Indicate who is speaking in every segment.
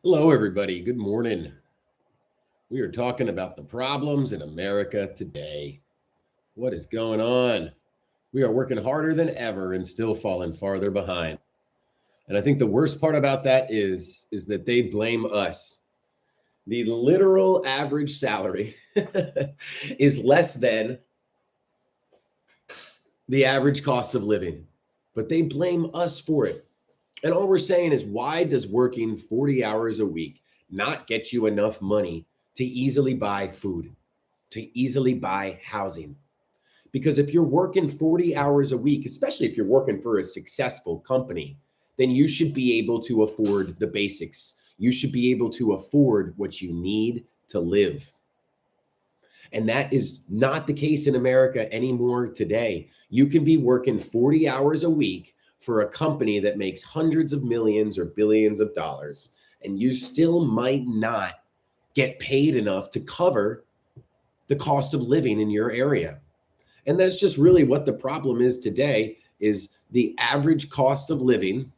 Speaker 1: Hello, everybody. Good morning. We are talking about the problems in America today. What is going on? We are working harder than ever and still falling farther behind. And I think the worst part about that is that they blame us. The literal average salary is less than the average cost of living, but they blame us for it. And all we're saying is, why does working 40 hours a week not get you enough money to easily buy food, to easily buy housing? Because if you're working 40 hours a week, especially if you're working for a successful company, then you should be able to afford the basics. You should be able to afford what you need to live. And that is not the case in America anymore today. You can be working 40 hours a week for a company that makes hundreds of millions or billions of dollars, and you still might not get paid enough to cover the cost of living in your area. And that's just really what the problem is today, is the average cost of living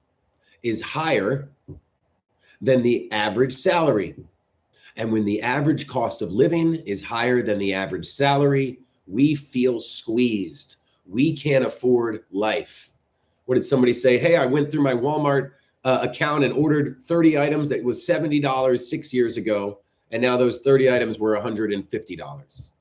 Speaker 1: is higher than the average salary. And when the average cost of living is higher than the average salary, we feel squeezed. We can't afford life. What did somebody say? Hey, I went through my Walmart account and ordered 30 items that was $70 6 years ago. And now those 30 items were $150.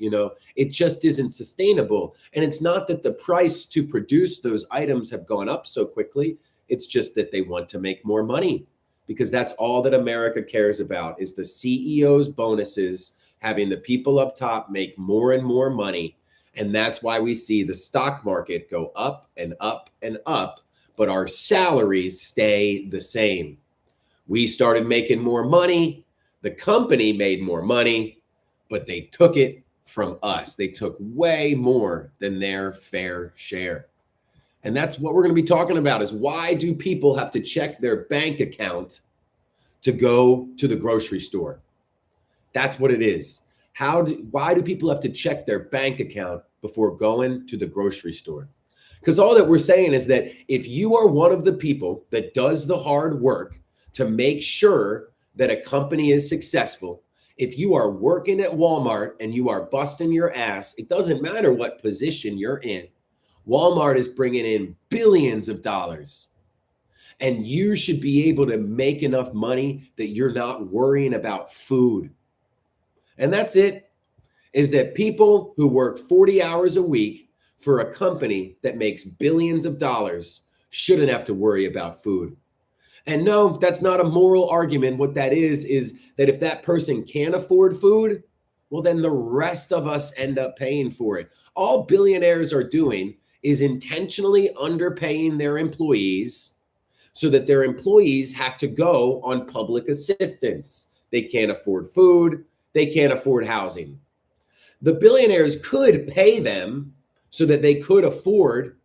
Speaker 1: It just isn't sustainable. And it's not that the price to produce those items have gone up so quickly. It's just that they want to make more money, because that's all that America cares about, is the CEO's bonuses, having the people up top make more and more money. And that's why we see the stock market go up and up and up, but our salaries stay the same. We started making more money. The company made more money, but they took it from us. They took way more than their fair share. And that's what we're going to be talking about, is why do people have to check their bank account to go to the grocery store? That's what it is. Why do people have to check their bank account before going to the grocery store? Because all that we're saying is that if you are one of the people that does the hard work to make sure that a company is successful, if you are working at Walmart and you are busting your ass, it doesn't matter what position you're in. Walmart is bringing in billions of dollars. And you should be able to make enough money that you're not worrying about food. And that's it, is that people who work 40 hours a week for a company that makes billions of dollars shouldn't have to worry about food. And no, that's not a moral argument. What that is that if that person can't afford food, well, then the rest of us end up paying for it. All billionaires are doing is intentionally underpaying their employees so that their employees have to go on public assistance. They can't afford food. They can't afford housing. The billionaires could pay them so that they could afford,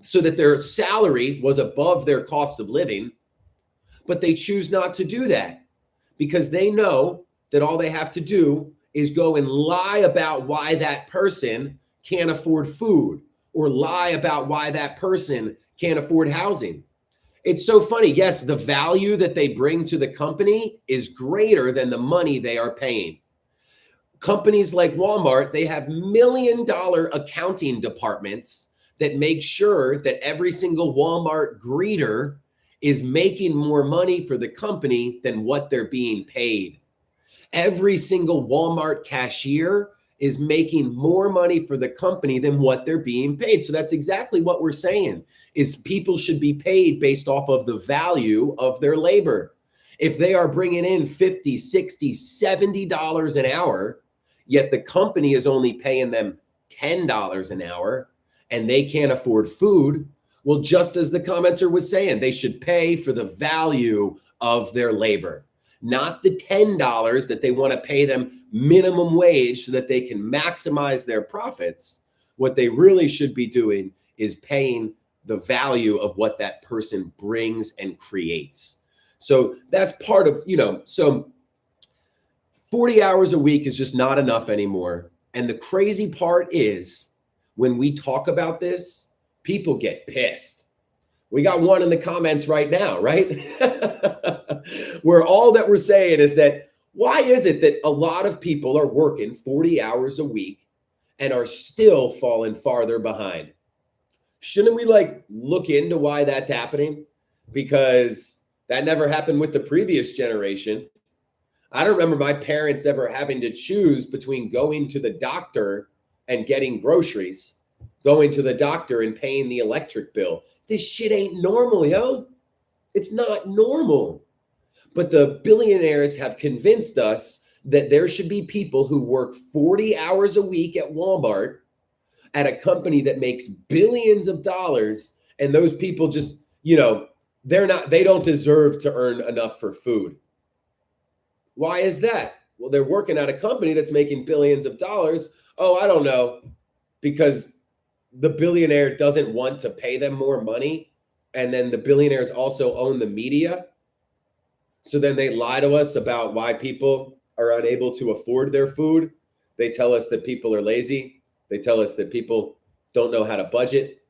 Speaker 1: so that their salary was above their cost of living, but they choose not to do that because they know that all they have to do is go and lie about why that person can't afford food, or lie about why that person can't afford housing. It's so funny. Yes, the value that they bring to the company is greater than the money they are paying. Companies like Walmart, they have $1 million accounting departments that make sure that every single Walmart greeter is making more money for the company than what they're being paid. Every single Walmart cashier is making more money for the company than what they're being paid. So that's exactly what we're saying, is people should be paid based off of the value of their labor. If they are bringing in $50, $60, $70 an hour, yet the company is only paying them $10 an hour and they can't afford food, well, just as the commenter was saying, they should pay for the value of their labor, not the $10 that they want to pay them minimum wage so that they can maximize their profits. What they really should be doing is paying the value of what that person brings and creates. So that's part of, so 40 hours a week is just not enough anymore. And the crazy part is, when we talk about this, people get pissed. We got one in the comments right now, right? Where all that we're saying is that why is it that a lot of people are working 40 hours a week and are still falling farther behind? Shouldn't we like look into why that's happening? Because that never happened with the previous generation. I don't remember my parents ever having to choose between going to the doctor and getting groceries, going to the doctor and paying the electric bill. This shit ain't normal, yo. It's not normal. But the billionaires have convinced us that there should be people who work 40 hours a week at Walmart at a company that makes billions of dollars. And those people just, they don't deserve to earn enough for food. Why is that? Well, they're working at a company that's making billions of dollars. Oh, I don't know. Because the billionaire doesn't want to pay them more money. And then the billionaires also own the media. So then they lie to us about why people are unable to afford their food. They tell us that people are lazy. They tell us that people don't know how to budget.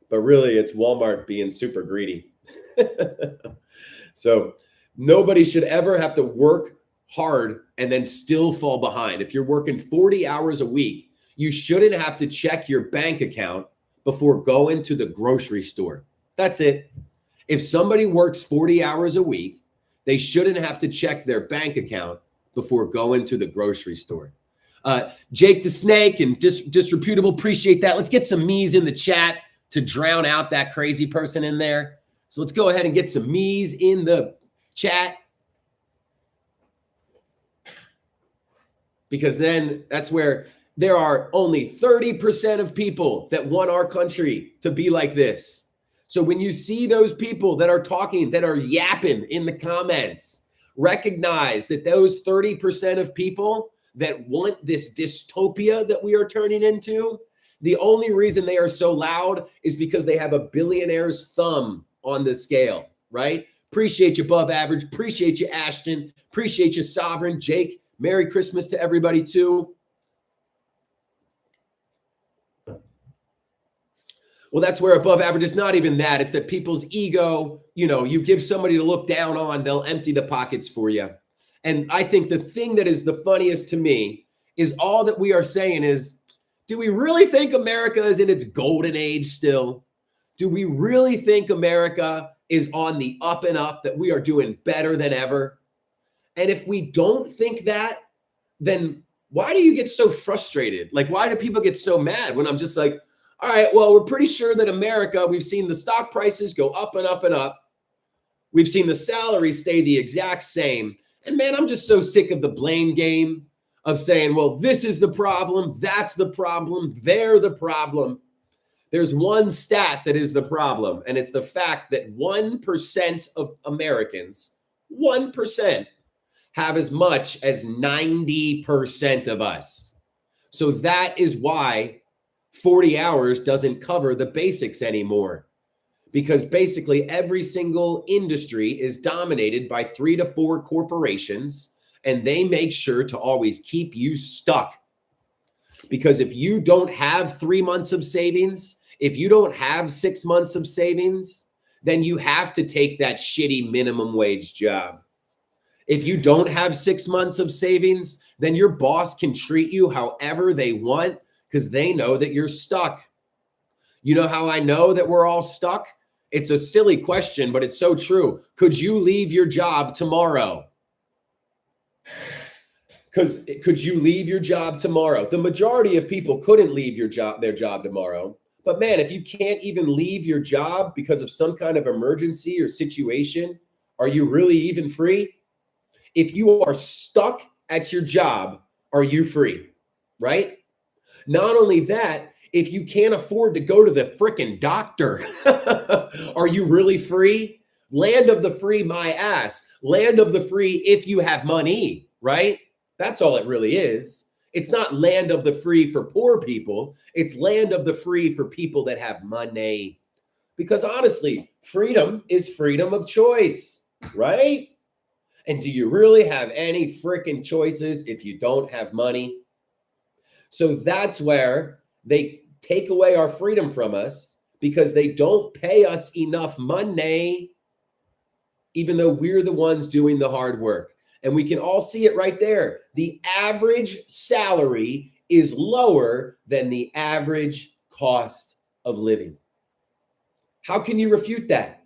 Speaker 1: But really, it's Walmart being super greedy. So nobody should ever have to work hard and then still fall behind. If you're working 40 hours a week, you shouldn't have to check your bank account before going to the grocery store. That's it. If somebody works 40 hours a week, they shouldn't have to check their bank account before going to the grocery store. Jake the Snake and Disreputable, appreciate that. Let's get some me's in the chat to drown out that crazy person in there. So let's go ahead and get some me's in the chat. Because then that's where there are only 30% of people that want our country to be like this. So when you see those people that are talking, that are yapping in the comments, recognize that those 30% of people that want this dystopia that we are turning into, the only reason they are so loud is because they have a billionaire's thumb on the scale, right? Appreciate you, Above Average. Appreciate you, Ashton. Appreciate you, Sovereign. Jake, Merry Christmas to everybody, too. Well, that's where above average is not even that. It's that people's ego, you give somebody to look down on, they'll empty the pockets for you. And I think the thing that is the funniest to me is all that we are saying is, do we really think America is in its golden age still? Do we really think America is on the up and up, that we are doing better than ever? And if we don't think that, then why do you get so frustrated? Like, why do people get so mad when I'm just like, all right, well, we're pretty sure that America, we've seen the stock prices go up and up and up. We've seen the salaries stay the exact same. And man, I'm just so sick of the blame game of saying, well, this is the problem, that's the problem, they're the problem. There's one stat that is the problem, and it's the fact that 1% of Americans, 1%, have as much as 90% of us. So that is why 40 hours doesn't cover the basics anymore, because basically every single industry is dominated by 3 to 4 corporations, and they make sure to always keep you stuck. Because if you don't have 3 months of savings, if you don't have 6 months of savings, then you have to take that shitty minimum wage job. If you don't have 6 months of savings, then your boss can treat you however they want because they know that you're stuck. You know how I know that we're all stuck? It's a silly question, but it's so true. Could you leave your job tomorrow? Because could you leave your job tomorrow? The majority of people couldn't leave their job tomorrow. But man, if you can't even leave your job because of some kind of emergency or situation, are you really even free? If you are stuck at your job, are you free? Right? Not only that, if you can't afford to go to the freaking doctor, are you really free? Land of the free, my ass. Land of the free if you have money, right? That's all it really is. It's not land of the free for poor people. It's land of the free for people that have money. Because honestly, freedom is freedom of choice, right? And do you really have any freaking choices if you don't have money? So that's where they take away our freedom from us because they don't pay us enough money, even though we're the ones doing the hard work. And we can all see it right there. The average salary is lower than the average cost of living. How can you refute that?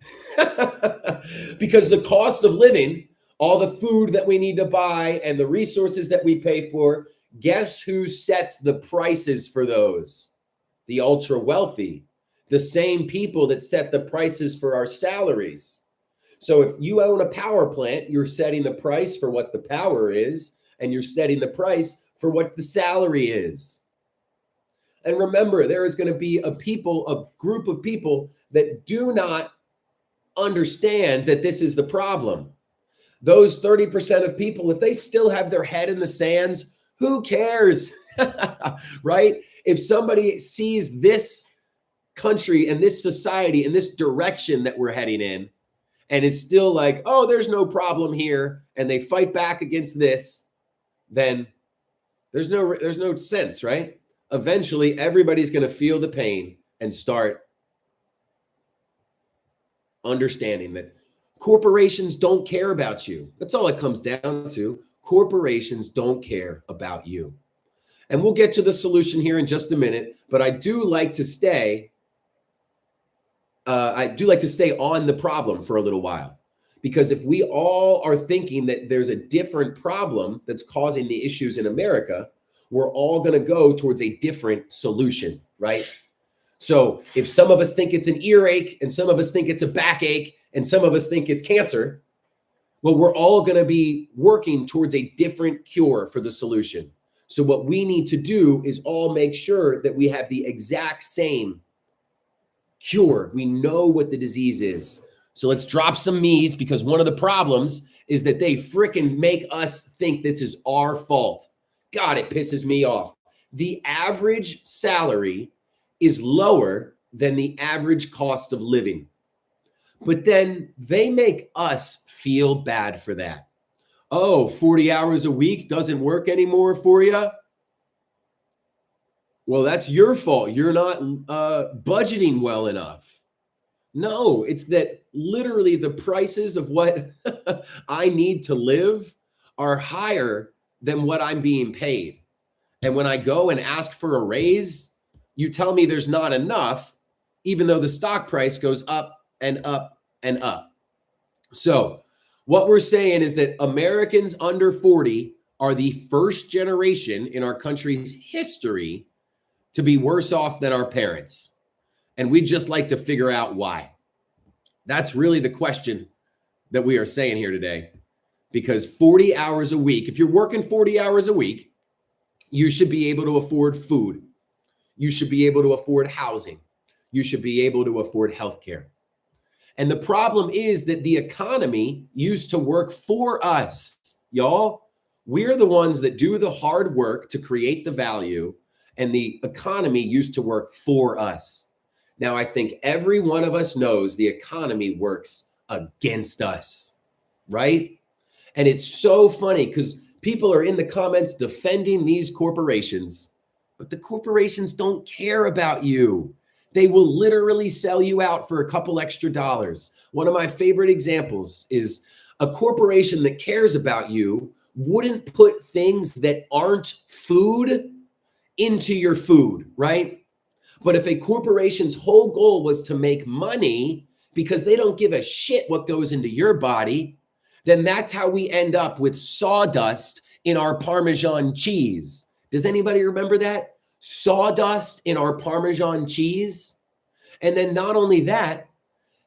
Speaker 1: Because the cost of living, all the food that we need to buy and the resources that we pay for, guess who sets the prices for those? The ultra wealthy, the same people that set the prices for our salaries. So if you own a power plant, you're setting the price for what the power is, and you're setting the price for what the salary is. And remember, there is going to be a group of people that do not understand that this is the problem. Those 30% of people, if they still have their head in the sands, who cares? Right? If somebody sees this country and this society and this direction that we're heading in and is still like, oh, there's no problem here, and they fight back against this, then there's no sense, right? Eventually, everybody's going to feel the pain and start understanding that corporations don't care about you. That's all it comes down to. Corporations don't care about you. And we'll get to the solution here in just a minute, but I do like to stay on the problem for a little while, because if we all are thinking that there's a different problem that's causing the issues in America, we're all going to go towards a different solution, right? So if some of us think it's an earache and some of us think it's a backache and some of us think it's cancer, well, we're all going to be working towards a different cure for the solution. So what we need to do is all make sure that we have the exact same cure. We know what the disease is. So let's drop some me's, because one of the problems is that they freaking make us think this is our fault. God, it pisses me off. The average salary is lower than the average cost of living. But then they make us feel bad for that. Oh, 40 hours a week doesn't work anymore for you? Well, that's your fault. You're not budgeting well enough. No, it's that literally the prices of what I need to live are higher than what I'm being paid. And when I go and ask for a raise, you tell me there's not enough, even though the stock price goes up and up and up. So what we're saying is that Americans under 40 are the first generation in our country's history to be worse off than our parents. And we just like to figure out why. That's really the question that we are saying here today. Because 40 hours a week, if you're working 40 hours a week, you should be able to afford food. You should be able to afford housing. You should be able to afford healthcare. And the problem is that the economy used to work for us, y'all. We're the ones that do the hard work to create the value, and the economy used to work for us. Now, I think every one of us knows the economy works against us, right? And it's so funny because people are in the comments defending these corporations, but the corporations don't care about you. They will literally sell you out for a couple extra dollars. One of my favorite examples is a corporation that cares about you wouldn't put things that aren't food into your food, right? But if a corporation's whole goal was to make money because they don't give a shit what goes into your body, then that's how we end up with sawdust in our Parmesan cheese. Does anybody remember that? Sawdust in our Parmesan cheese. And then not only that,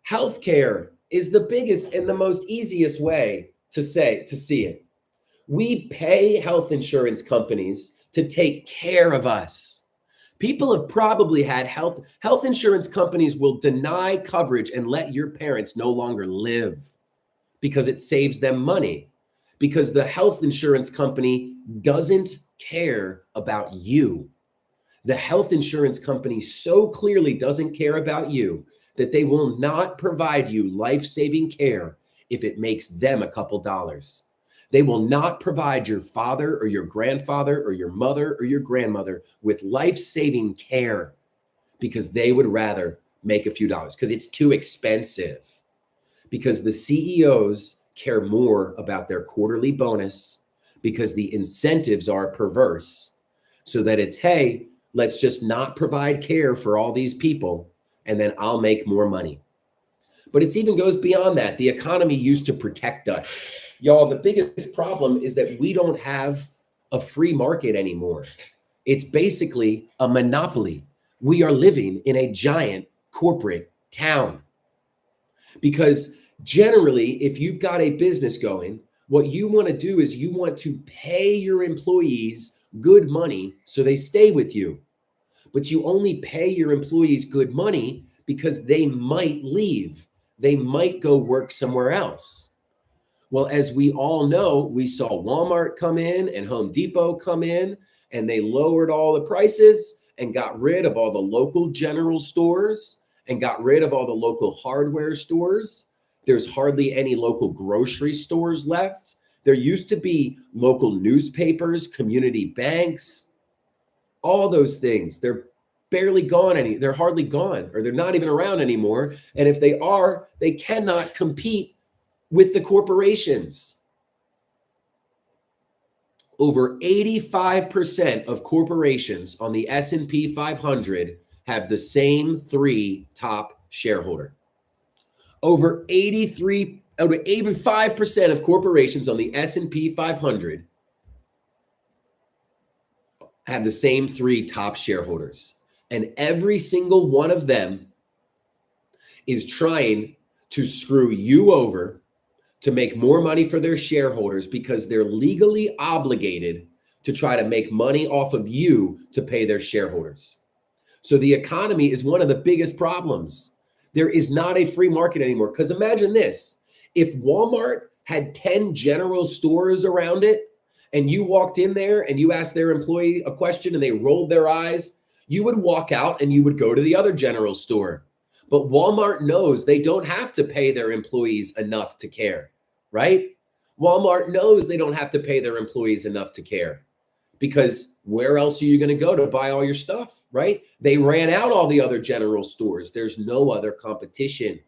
Speaker 1: healthcare is the biggest and the most easiest way to see it. We pay health insurance companies to take care of us. People have probably had health insurance companies will deny coverage and let your parents no longer live because it saves them money, because the health insurance company doesn't care about you. The health insurance company so clearly doesn't care about you that they will not provide you life-saving care if it makes them a couple dollars. They will not provide your father or your grandfather or your mother or your grandmother with life-saving care because they would rather make a few dollars because it's too expensive. Because the CEOs care more about their quarterly bonus because the incentives are perverse. So that it's, hey, let's just not provide care for all these people and then I'll make more money. But it even goes beyond that. The economy used to protect us. Y'all, the biggest problem is that we don't have a free market anymore. It's basically a monopoly. We are living in a giant corporate town. Because generally, if you've got a business going, what you want to do is you want to pay your employees good money so they stay with you. But you only pay your employees good money because they might leave. They might go work somewhere else. Well, as we all know, we saw Walmart come in and Home Depot come in, and they lowered all the prices and got rid of all the local general stores and got rid of all the local hardware stores. There's hardly any local grocery stores left. There used to be local newspapers, community banks, all those things. They're barely gone. They're hardly gone, or they're not even around anymore. And if they are, they cannot compete with the corporations. Over 85% of corporations on the S&P 500 have the same 3 top shareholder. Over 85% of corporations on the S&P 500 have the same 3 top shareholders. And every single one of them is trying to screw you over to make more money for their shareholders because they're legally obligated to try to make money off of you to pay their shareholders. So the economy is one of the biggest problems. There is not a free market anymore. Because imagine this, if Walmart had 10 general stores around it, and you walked in there and you asked their employee a question and they rolled their eyes, you would walk out and you would go to the other general store. But Walmart knows they don't have to pay their employees enough to care, right? Walmart knows they don't have to pay their employees enough to care, because where else are you going to go to buy all your stuff, right? They ran out all the other general stores. There's no other competition.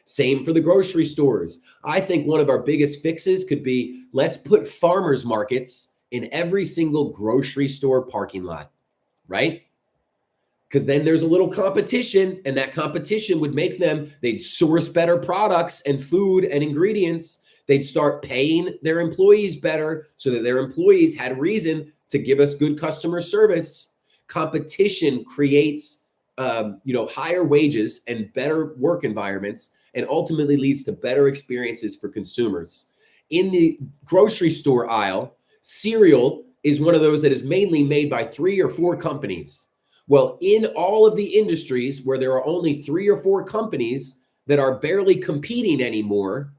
Speaker 1: Same for the grocery stores. I think one of our biggest fixes could be, let's put farmers markets in every single grocery store parking lot, right? Because then there's a little competition, and that competition would make them, they'd source better products and food and ingredients. They'd start paying their employees better so that their employees had reason to give us good customer service. Competition creates higher wages and better work environments, and ultimately leads to better experiences for consumers. In the grocery store aisle, cereal is one of those that is mainly made by 3 or 4 companies. Well, in all of the industries where there are only 3 or 4 companies that are barely competing anymore,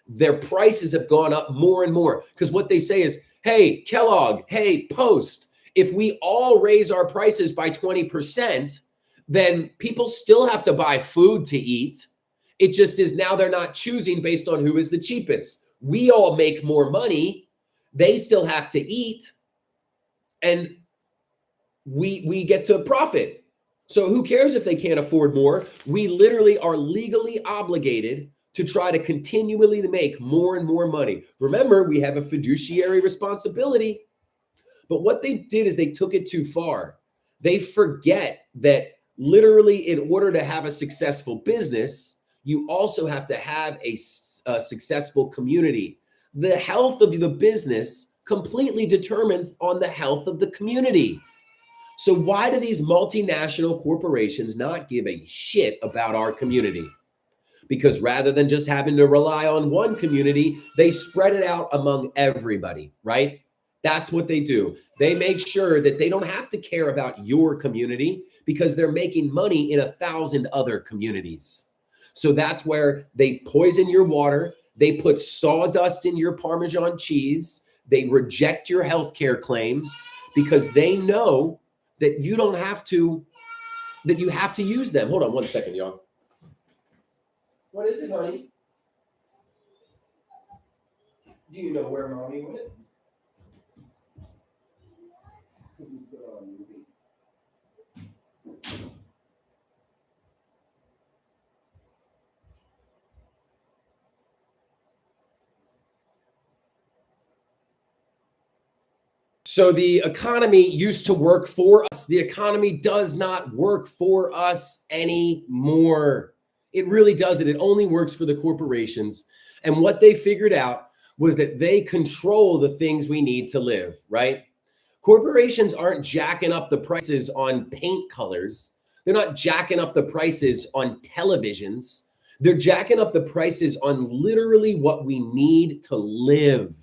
Speaker 1: their prices have gone up more and more. Because what they say is, hey, Kellogg, hey, Post, if we all raise our prices by 20%, then people still have to buy food to eat. It just is now they're not choosing based on who is the cheapest. We all make more money. They still have to eat. And we get to profit. So who cares if they can't afford more? We literally are legally obligated to try to continually make more and more money. Remember, we have a fiduciary responsibility. But what they did is they took it too far. They forget that literally, in order to have a successful business, you also have to have a successful community. The health of the business completely determines on the health of the community. So why do these multinational corporations not give a shit about our community? Because rather than just having to rely on one community, they spread it out among everybody, right? That's what they do. They make sure that they don't have to care about your community because they're making money in 1,000 other communities. So that's where they poison your water. They put sawdust in your Parmesan cheese. They reject your healthcare claims because they know that you don't have to, that you have to use them. Hold on one second, y'all. What is it, honey? Do you know where mommy went? So the economy used to work for us. The economy does not work for us anymore. It really doesn't. It only works for the corporations. And what they figured out was that they control the things we need to live, right? Corporations aren't jacking up the prices on paint colors. They're not jacking up the prices on televisions. They're jacking up the prices on literally what we need to live,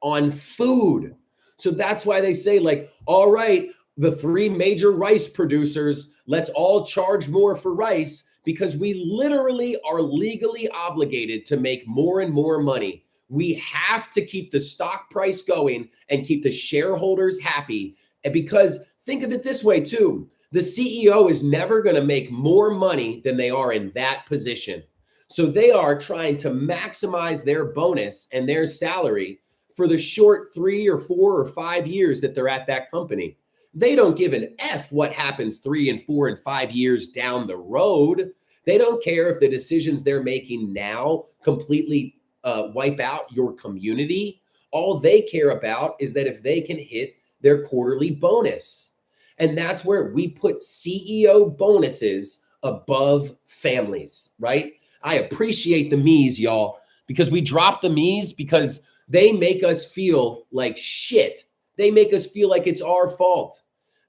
Speaker 1: on food. So that's why they say, like, all right, the three major rice producers, let's all charge more for rice because we literally are legally obligated to make more and more money. We have to keep the stock price going and keep the shareholders happy. And because think of it this way too, the CEO is never going to make more money than they are in that position. So they are trying to maximize their bonus and their salary for the short 3 or 4 or 5 years that they're at that company. They don't give an F what happens 3 and 4 and 5 years down the road. They don't care if the decisions they're making now completely wipe out your community. All they care about is that if they can hit their quarterly bonus. And that's where we put CEO bonuses above families, right? I appreciate the me's, y'all, because we drop the me's because they make us feel like shit. They make us feel like it's our fault.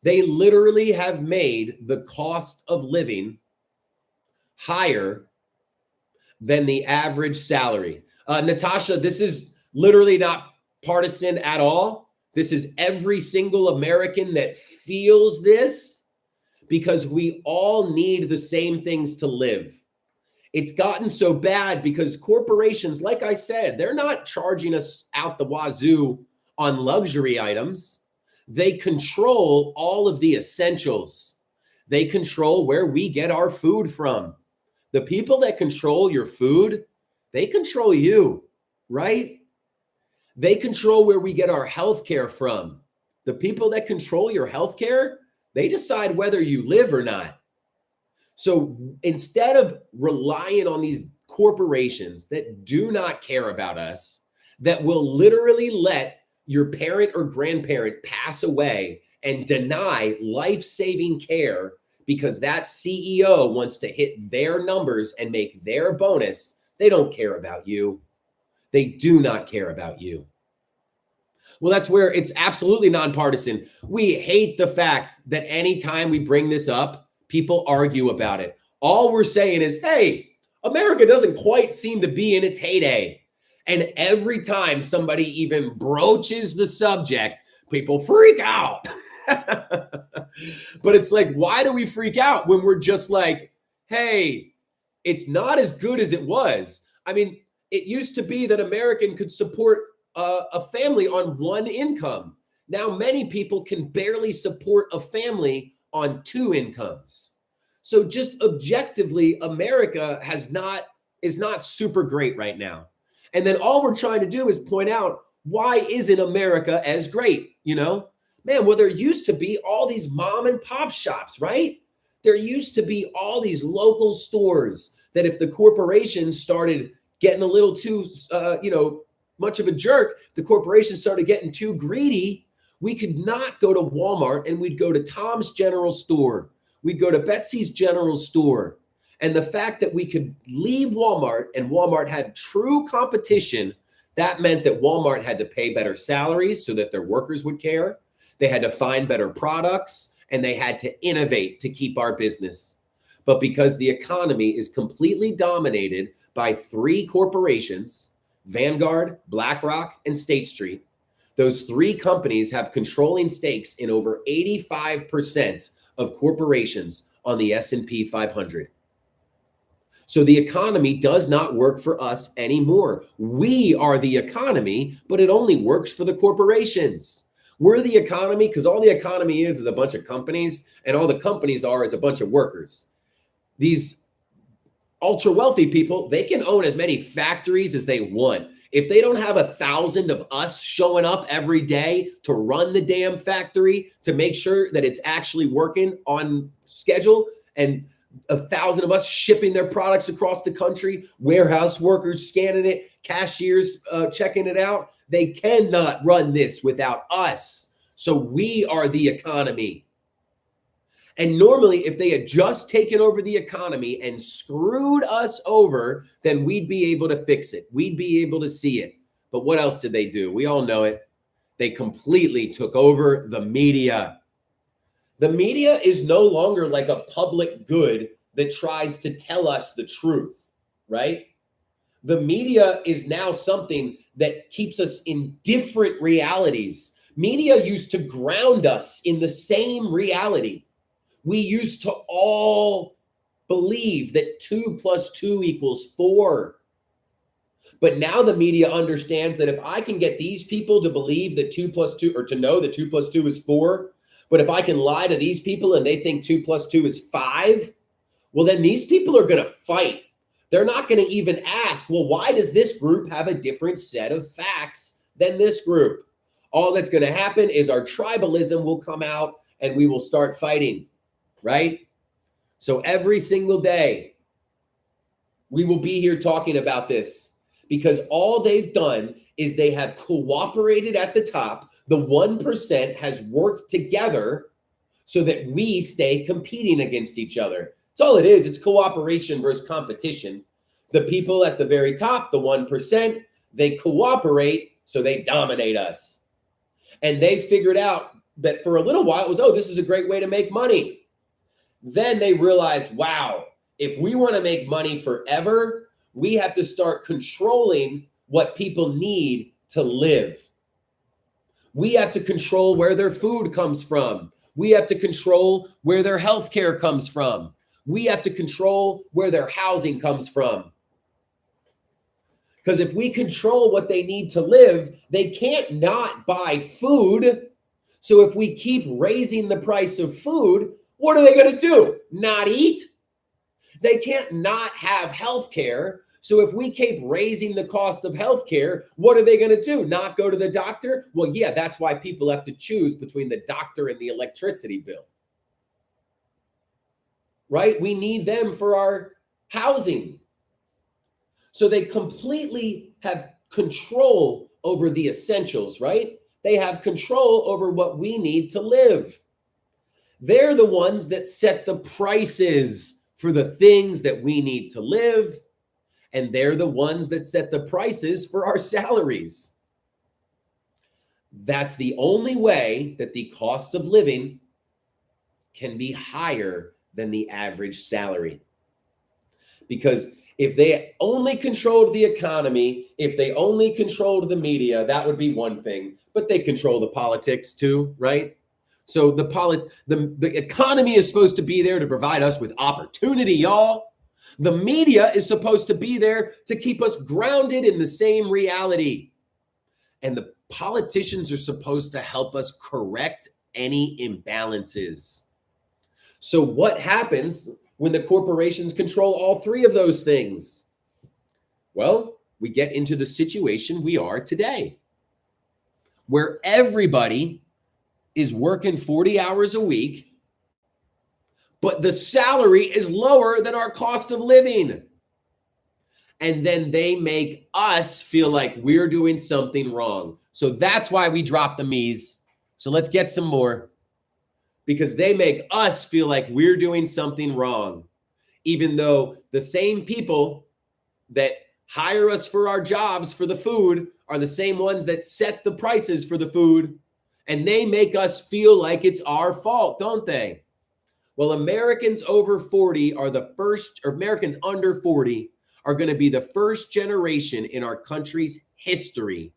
Speaker 1: They literally have made the cost of living higher than the average salary. Natasha, this is literally not partisan at all. This is every single American that feels this because we all need the same things to live. It's gotten so bad because corporations, like I said, they're not charging us out the wazoo on luxury items. They control all of the essentials. They control where we get our food from. The people that control your food, they control you, right? They control where we get our healthcare from. The people that control your healthcare, they decide whether you live or not. So instead of relying on these corporations that do not care about us, that will literally let your parent or grandparent pass away and deny life-saving care because that CEO wants to hit their numbers and make their bonus, they don't care about you. They do not care about you. Well, that's where it's absolutely nonpartisan. We hate the fact that anytime we bring this up, people argue about it. All we're saying is, hey, America doesn't quite seem to be in its heyday. And every time somebody even broaches the subject, people freak out. But it's like, why do we freak out when we're just like, hey, it's not as good as it was? I mean, it used to be that American could support a family on one income. Now, many people can barely support a family on 2 incomes. So just objectively, America is not super great right now. And then all we're trying to do is point out, why isn't America as great? You know, man, well, there used to be all these mom and pop shops, right? There used to be all these local stores that if the corporations started getting a little too, much of a jerk, the corporations started getting too greedy, we could not go to Walmart and we'd go to Tom's General Store. We'd go to Betsy's General Store. And the fact that we could leave Walmart and Walmart had true competition, that meant that Walmart had to pay better salaries so that their workers would care. They had to find better products and they had to innovate to keep our business. But because the economy is completely dominated by 3 corporations, Vanguard, BlackRock, and State Street, those 3 companies have controlling stakes in over 85% of corporations on the S&P 500. So the economy does not work for us anymore. We are the economy, but it only works for the corporations. We're the economy because all the economy is a bunch of companies, and all the companies are is a bunch of workers. These ultra wealthy people, they can own as many factories as they want. If they don't have 1,000 of us showing up every day to run the damn factory, to make sure that it's actually working on schedule, and 1,000 of us shipping their products across the country, warehouse workers scanning it, cashiers checking it out, they cannot run this without us. So we are the economy. And normally, if they had just taken over the economy and screwed us over, then we'd be able to fix it. We'd be able to see it. But what else did they do? We all know it. They completely took over the media. The media is no longer like a public good that tries to tell us the truth, right? The media is now something that keeps us in different realities. Media used to ground us in the same reality. We used to all believe that 2 + 2 = 4. But now the media understands that if I can get these people to believe that 2 + 2, or to know that 2 + 2 is 4, but if I can lie to these people and they think 2 + 2 is 5, well, then these people are going to fight. They're not going to even ask, well, why does this group have a different set of facts than this group? All that's going to happen is our tribalism will come out and we will start fighting, right? So every single day, we will be here talking about this because all they've done is they have cooperated at the top. The 1% has worked together so that we stay competing against each other. That's all it is. It's cooperation versus competition. The people at the very top, the 1%, they cooperate so they dominate us. And they figured out that for a little while it was, oh, this is a great way to make money. Then they realized, wow, if we want to make money forever, we have to start controlling what people need to live. We have to control where their food comes from. We have to control where their health care comes from. We have to control where their housing comes from. Because if we control what they need to live, they can't not buy food. So if we keep raising the price of food, what are they going to do? Not eat? They can't not have health care. So if we keep raising the cost of health care, what are they going to do? Not go to the doctor? Well, yeah, that's why people have to choose between the doctor and the electricity bill. Right? We need them for our housing. So they completely have control over the essentials, right? They have control over what we need to live. They're the ones that set the prices for the things that we need to live. And they're the ones that set the prices for our salaries. That's the only way that the cost of living can be higher than the average salary. Because if they only controlled the economy, if they only controlled the media, that would be one thing. But they control the politics too, right? So the economy is supposed to be there to provide us with opportunity, y'all. The media is supposed to be there to keep us grounded in the same reality. And the politicians are supposed to help us correct any imbalances. So what happens when the corporations control all three of those things? Well, we get into the situation we are today, where everybody is working 40 hours a week, but the salary is lower than our cost of living. And then they make us feel like we're doing something wrong. So that's why we drop the me's. So let's get some more. Because they make us feel like we're doing something wrong, even though the same people that hire us for our jobs for the food are the same ones that set the prices for the food. And they make us feel like it's our fault, don't they? Well, Americans over 40 are the first, or Americans under 40 are going to be the first generation in our country's history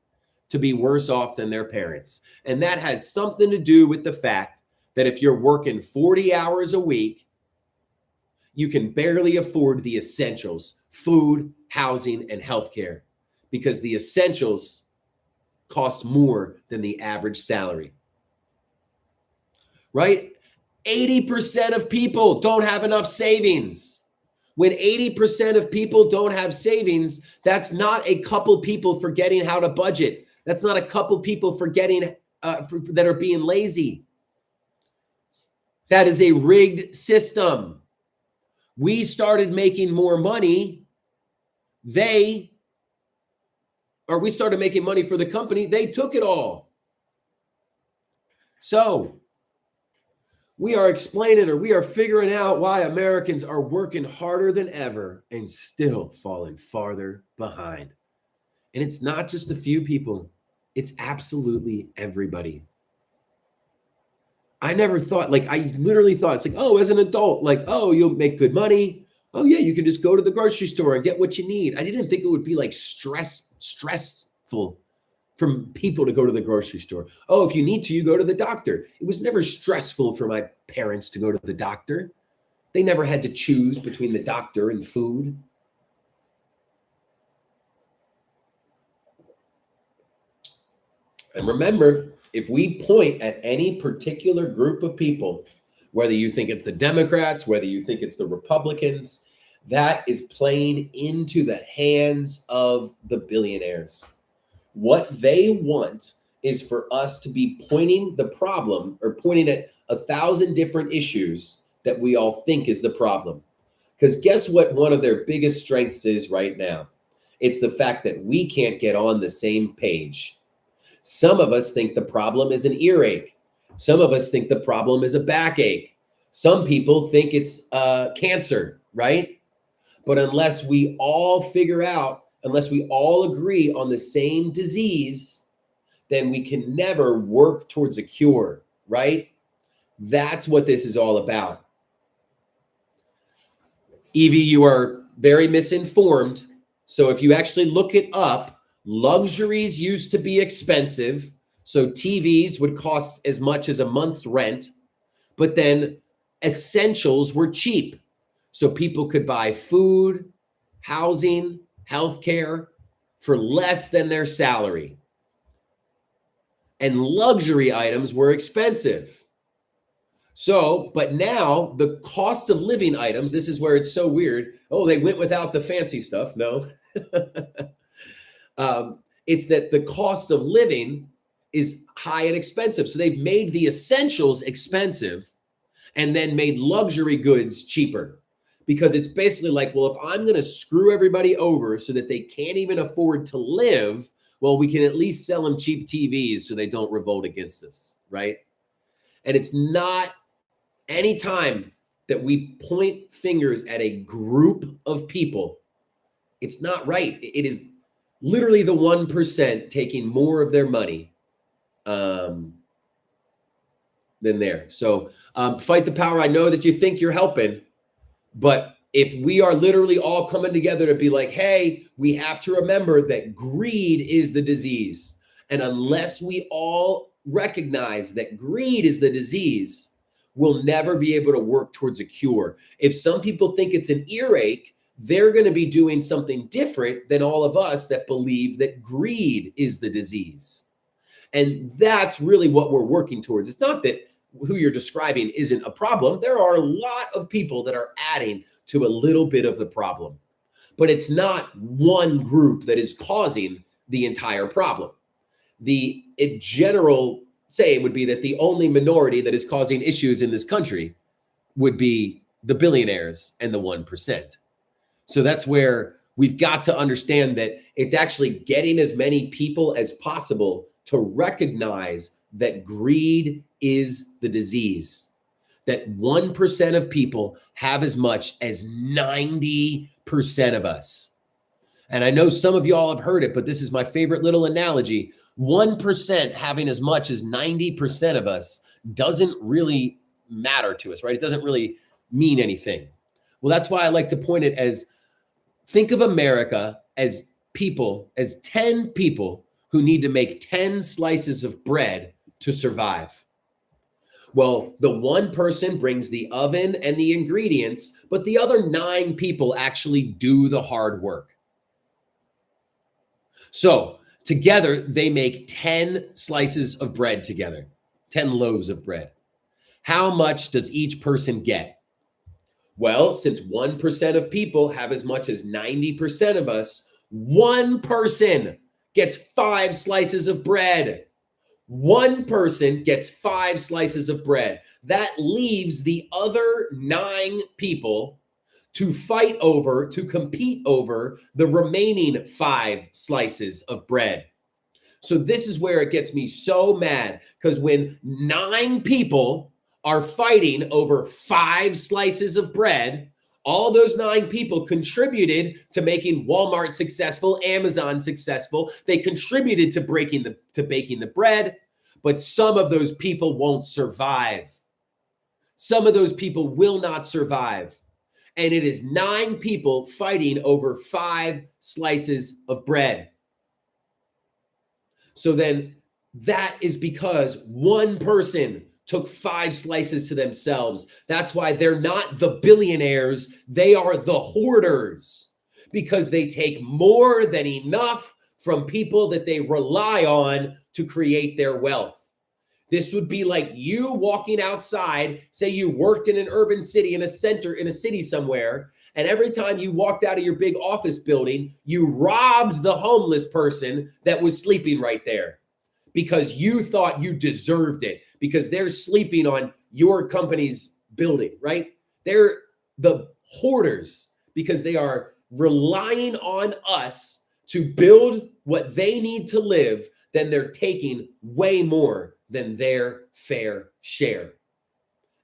Speaker 1: to be worse off than their parents. And that has something to do with the fact that if you're working 40 hours a week, you can barely afford the essentials: food, housing, and healthcare, because the essentials cost more than the average salary. Right? 80% of people don't have enough savings. When 80% of people don't have savings, that's not a couple people forgetting how to budget. That's not a couple people forgetting that are being lazy. That is a rigged system. We started making more money. We started making money for the company. They took it all. So we are explaining or we are figuring out why Americans are working harder than ever and still falling farther behind. And it's not just a few people, it's absolutely everybody. I never thought, like, I literally thought it's like, oh, as an adult, like, oh, you'll make good money. Oh, yeah, you can just go to the grocery store and get what you need. I didn't think it would be like stressful from people to go to the grocery store. Oh, if you need to, you go to the doctor. It was never stressful for my parents to go to the doctor. They never had to choose between the doctor and food. And remember, if we point at any particular group of people, whether you think it's the Democrats, whether you think it's the Republicans, that is playing into the hands of the billionaires. What they want is for us to be pointing the problem or pointing at 1,000 different issues that we all think is the problem. Because guess what one of their biggest strengths is right now? It's the fact that we can't get on the same page. Some of us think the problem is an earache. Some of us think the problem is a backache. Some people think it's cancer, right? But unless we all figure out, unless we all agree on the same disease, then we can never work towards a cure, right? That's what this is all about. Evie, you are very misinformed. So if you actually look it up, luxuries used to be expensive. So TVs would cost as much as a month's rent, but then essentials were cheap. So people could buy food, housing, healthcare for less than their salary. And luxury items were expensive. So, but now the cost of living items, this is where it's so weird. Oh, they went without the fancy stuff. No. It's that the cost of living is high and expensive. So they've made the essentials expensive and then made luxury goods cheaper. Because it's basically like, well, if I'm going to screw everybody over so that they can't even afford to live, well, we can at least sell them cheap TVs so they don't revolt against us, right? And it's not any time that we point fingers at a group of people, it's not right. It is literally the 1% taking more of their money than there. So fight the power. I know that you think you're helping, but if we are literally all coming together to be like, hey, we have to remember that greed is the disease. And unless we all recognize that greed is the disease, we'll never be able to work towards a cure. If some people think it's an earache, they're going to be doing something different than all of us that believe that greed is the disease. And that's really what we're working towards. It's not that who you're describing isn't a problem. There are a lot of people that are adding to a little bit of the problem, but it's not one group that is causing the entire problem. The general say would be that the only minority that is causing issues in this country would be the billionaires and the 1%. So that's where we've got to understand that it's actually getting as many people as possible to recognize that greed is the disease, that 1% of people have as much as 90% of us. And I know some of y'all have heard it, but this is my favorite little analogy. 1% having as much as 90% of us doesn't really matter to us, right? It doesn't really mean anything. Well, that's why I like to point it as, think of America as people, as 10 people who need to make 10 slices of bread to survive. Well, the one person brings the oven and the ingredients, but the other 9 people actually do the hard work. So together, they make 10 slices of bread together, 10 loaves of bread. How much does each person get? Well, since 1% of people have as much as 90% of us, one person gets 5 slices of bread. One person gets 5 slices of bread. That leaves the other 9 people to fight over, to compete over the remaining 5 slices of bread. So this is where it gets me so mad, because when 9 people are fighting over 5 slices of bread, all those 9 people contributed to making Walmart successful, Amazon successful. They contributed to baking the bread, but some of those people won't survive. Some of those people will not survive. And it is 9 people fighting over 5 slices of bread. So then that is because one person took 5 slices to themselves. That's why they're not the billionaires. They are the hoarders, because they take more than enough from people that they rely on to create their wealth. This would be like you walking outside, say you worked in an urban city, in a city somewhere, and every time you walked out of your big office building, you robbed the homeless person that was sleeping right there because you thought you deserved it, because they're sleeping on your company's building, right? They're the hoarders because they are relying on us to build what they need to live. Then they're taking way more than their fair share.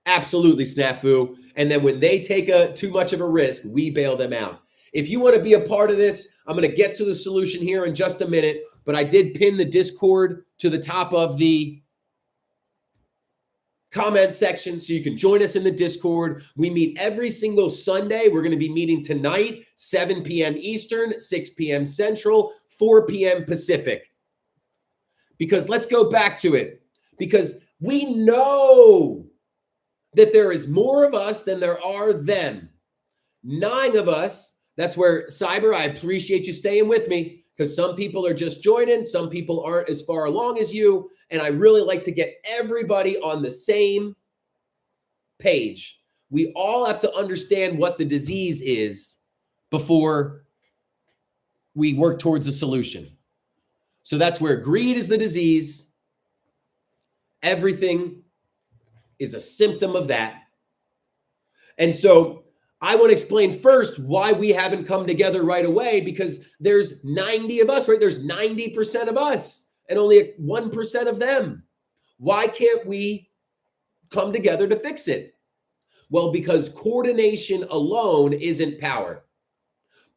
Speaker 1: Absolutely snafu. And then when they take too much of a risk, we bail them out. If you want to be a part of this, I'm going to get to the solution here in just a minute, but I did pin the Discord to the top of the comment section so you can join us in the Discord. We meet every single Sunday. We're going to be meeting tonight, 7 p.m. Eastern, 6 p.m. Central, 4 p.m. Pacific. Because let's go back to it. Because we know that there is more of us than there are them. 9 of us. That's where, Cyber, I appreciate you staying with me, because some people are just joining. Some people aren't as far along as you. And I really like to get everybody on the same page. We all have to understand what the disease is before we work towards a solution. So that's where greed is the disease. Everything is a symptom of that. And so I want to explain first why we haven't come together right away, because there's 90 of us, right? There's 90% of us and only 1% of them. Why can't we come together to fix it? Well, because coordination alone isn't power.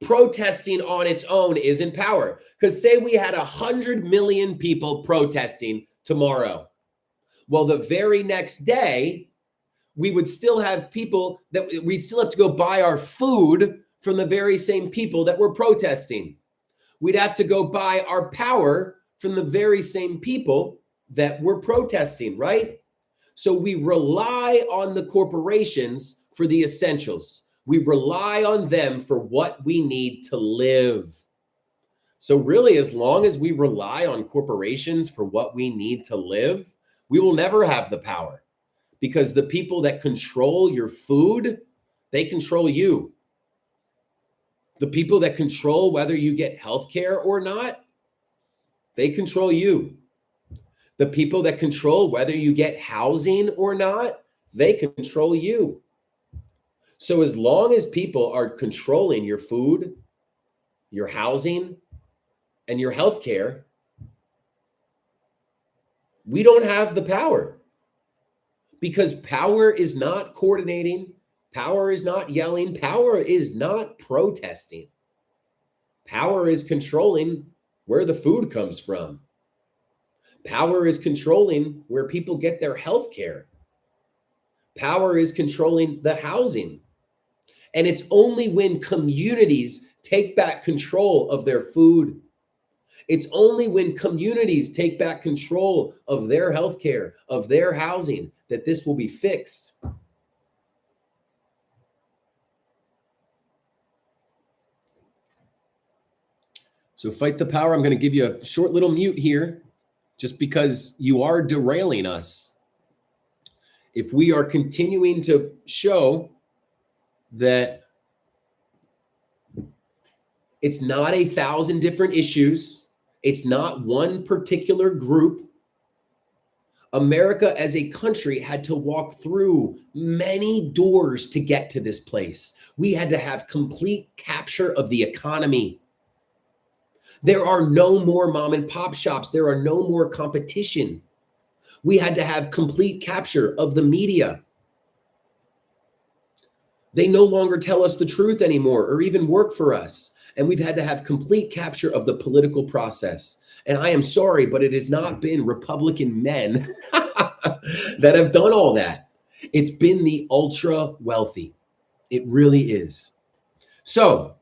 Speaker 1: Protesting on its own isn't power. Because say we had 100 million people protesting tomorrow. Well, the very next day, we would still have people that we'd still have to go buy our food from the very same people that were protesting. We'd have to go buy our power from the very same people that were protesting, right? So we rely on the corporations for the essentials. We rely on them for what we need to live. So really, as long as we rely on corporations for what we need to live, we will never have the power, because the people that control your food, they control you. The people that control whether you get healthcare or not, they control you. The people that control whether you get housing or not, they control you. So as long as people are controlling your food, your housing, and your healthcare, we don't have the power. Because power is not coordinating, power is not yelling, power is not protesting. Power is controlling where the food comes from. Power is controlling where people get their health care. Power is controlling the housing. And it's only when communities take back control of their food. It's only when communities take back control of their healthcare, of their housing, that this will be fixed. So fight the power. I'm going to give you a short little mute here, just because you are derailing us. If we are continuing to show that it's not 1,000 different issues, it's not one particular group. America as a country had to walk through many doors to get to this place. We had to have complete capture of the economy. There are no more mom and pop shops. There are no more competition. We had to have complete capture of the media. They no longer tell us the truth anymore or even work for us. And we've had to have complete capture of the political process. And I am sorry, but it has not been Republican men that have done all that. It's been the ultra wealthy. It really is. So,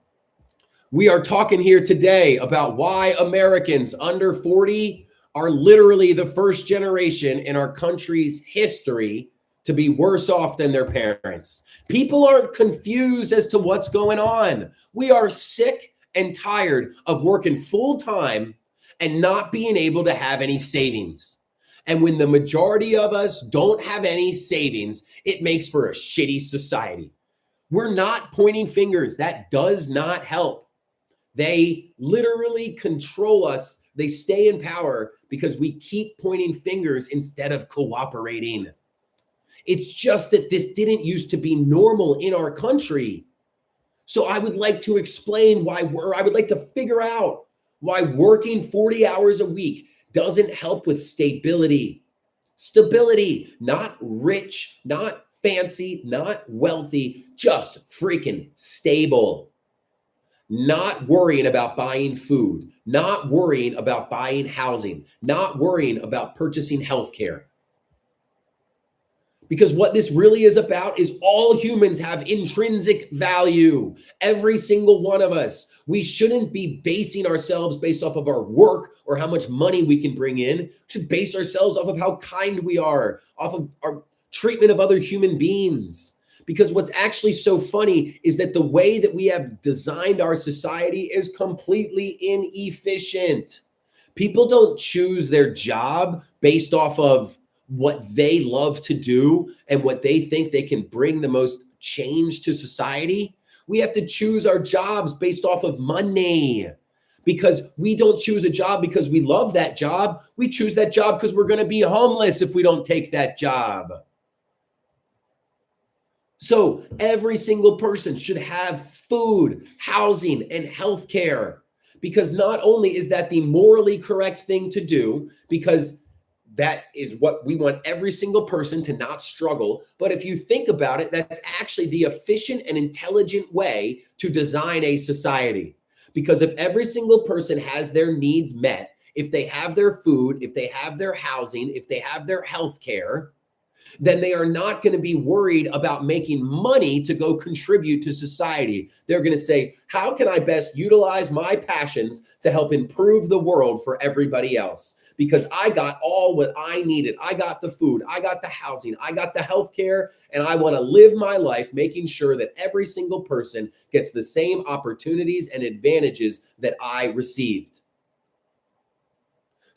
Speaker 1: we are talking here today about why Americans under 40 are literally the first generation in our country's history to be worse off than their parents. People aren't confused as to what's going on. We are sick and tired of working full time and not being able to have any savings. And when the majority of us don't have any savings, it makes for a shitty society. We're not pointing fingers. That does not help. They literally control us. They stay in power because we keep pointing fingers instead of cooperating. It's just that this didn't used to be normal in our country. So I would like to explain why, I would like to figure out why working 40 hours a week doesn't help with stability. Stability, not rich, not fancy, not wealthy, just freaking stable. Not worrying about buying food, not worrying about buying housing, not worrying about purchasing healthcare. Because what this really is about is all humans have intrinsic value. Every single one of us. We shouldn't be basing ourselves based off of our work or how much money we can bring in. We should base ourselves off of how kind we are, off of our treatment of other human beings. Because what's actually so funny is that the way that we have designed our society is completely inefficient. People don't choose their job based off of what they love to do and what they think they can bring the most change to society. We have to choose our jobs based off of money, because we don't choose a job because we love that job. We choose that job because we're going to be homeless if we don't take that job. So every single person should have food, housing, and healthcare, because not only is that the morally correct thing to do, because that is what we want every single person to not struggle. But if you think about it, that's actually the efficient and intelligent way to design a society. Because if every single person has their needs met, if they have their food, if they have their housing, if they have their health care, then they are not going to be worried about making money to go contribute to society. They're going to say, how can I best utilize my passions to help improve the world for everybody else? Because I got all what I needed. I got the food, I got the housing, I got the healthcare, and I want to live my life making sure that every single person gets the same opportunities and advantages that I received.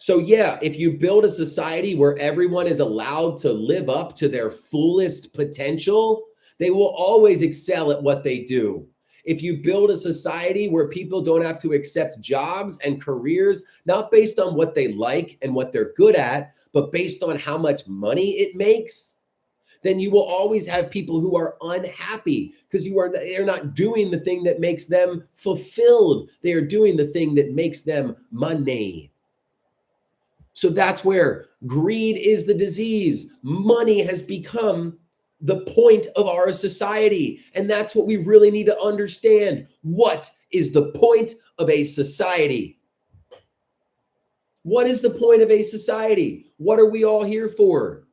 Speaker 1: So yeah, if you build a society where everyone is allowed to live up to their fullest potential, they will always excel at what they do. If you build a society where people don't have to accept jobs and careers, not based on what they like and what they're good at, but based on how much money it makes, then you will always have people who are unhappy because they're not doing the thing that makes them fulfilled. They are doing the thing that makes them money. So that's where greed is the disease. Money has become the point of our society. And that's what we really need to understand. What is the point of a society? What is the point of a society? What are we all here for?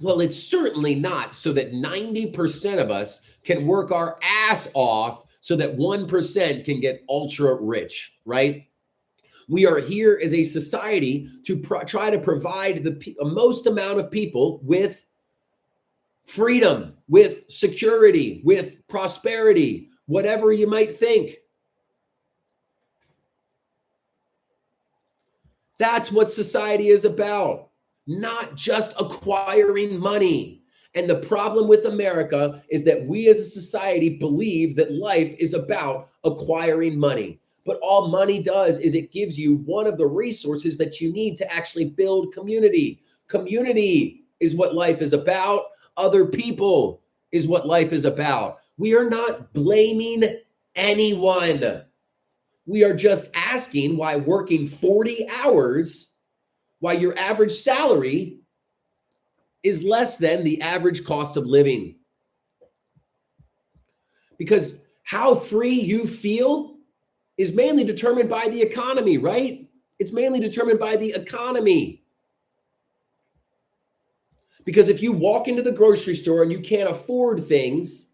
Speaker 1: Well, it's certainly not so that 90% of us can work our ass off so that 1% can get ultra rich, right? We are here as a society to try to provide the most amount of people with freedom, with security, with prosperity, whatever you might think. That's what society is about, not just acquiring money. And the problem with America is that we as a society believe that life is about acquiring money. But all money does is it gives you one of the resources that you need to actually build community. Community is what life is about. Other people is what life is about. We are not blaming anyone. We are just asking why working 40 hours, why your average salary is less than the average cost of living. Because how free you feel is mainly determined by the economy, right? It's mainly determined by the economy. Because if you walk into the grocery store and you can't afford things,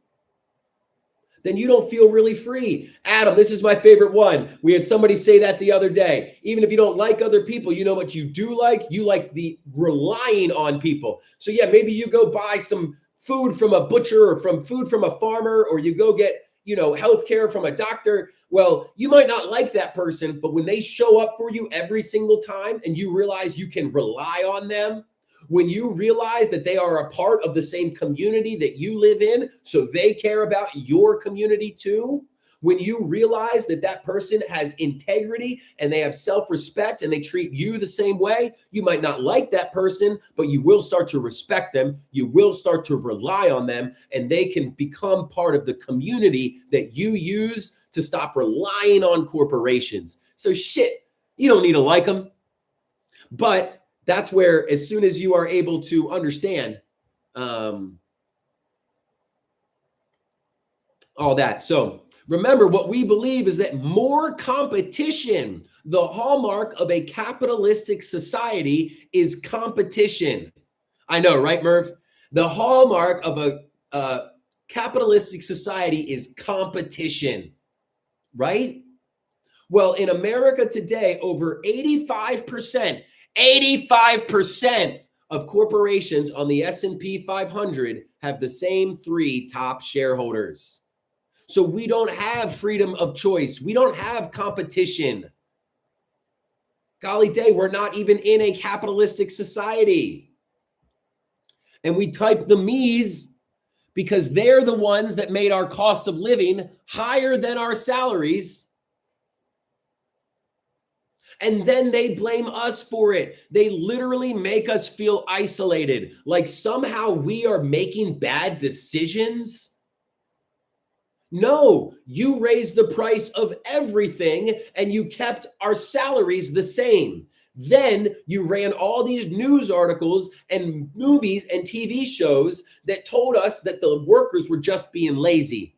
Speaker 1: then you don't feel really free. Adam, this is my favorite one. We had somebody say that the other day. Even if you don't like other people, you know what you do like? You like the relying on people. So yeah, maybe you go buy some food from a butcher or from food from a farmer, or you go get, healthcare from a doctor. Well, you might not like that person, but when they show up for you every single time and you realize you can rely on them, when you realize that they are a part of the same community that you live in, so they care about your community too, when you realize that that person has integrity and they have self-respect and they treat you the same way, you might not like that person, but you will start to respect them. You will start to rely on them, and they can become part of the community that you use to stop relying on corporations. So shit, you don't need to like them, but that's where, as soon as you are able to understand all that. So remember, what we believe is that more competition, the hallmark of a capitalistic society is competition. I know, right, Murph? The hallmark of a capitalistic society is competition, right? Well, in America today, over 85% of corporations on the S&P 500 have the same 3 top shareholders. So we don't have freedom of choice. We don't have competition. Golly day, we're not even in a capitalistic society. And we type the me's because they're the ones that made our cost of living higher than our salaries. And then they blame us for it. They literally make us feel isolated, like somehow we are making bad decisions. No, you raised the price of everything and you kept our salaries the same. Then you ran all these news articles and movies and TV shows that told us that the workers were just being lazy.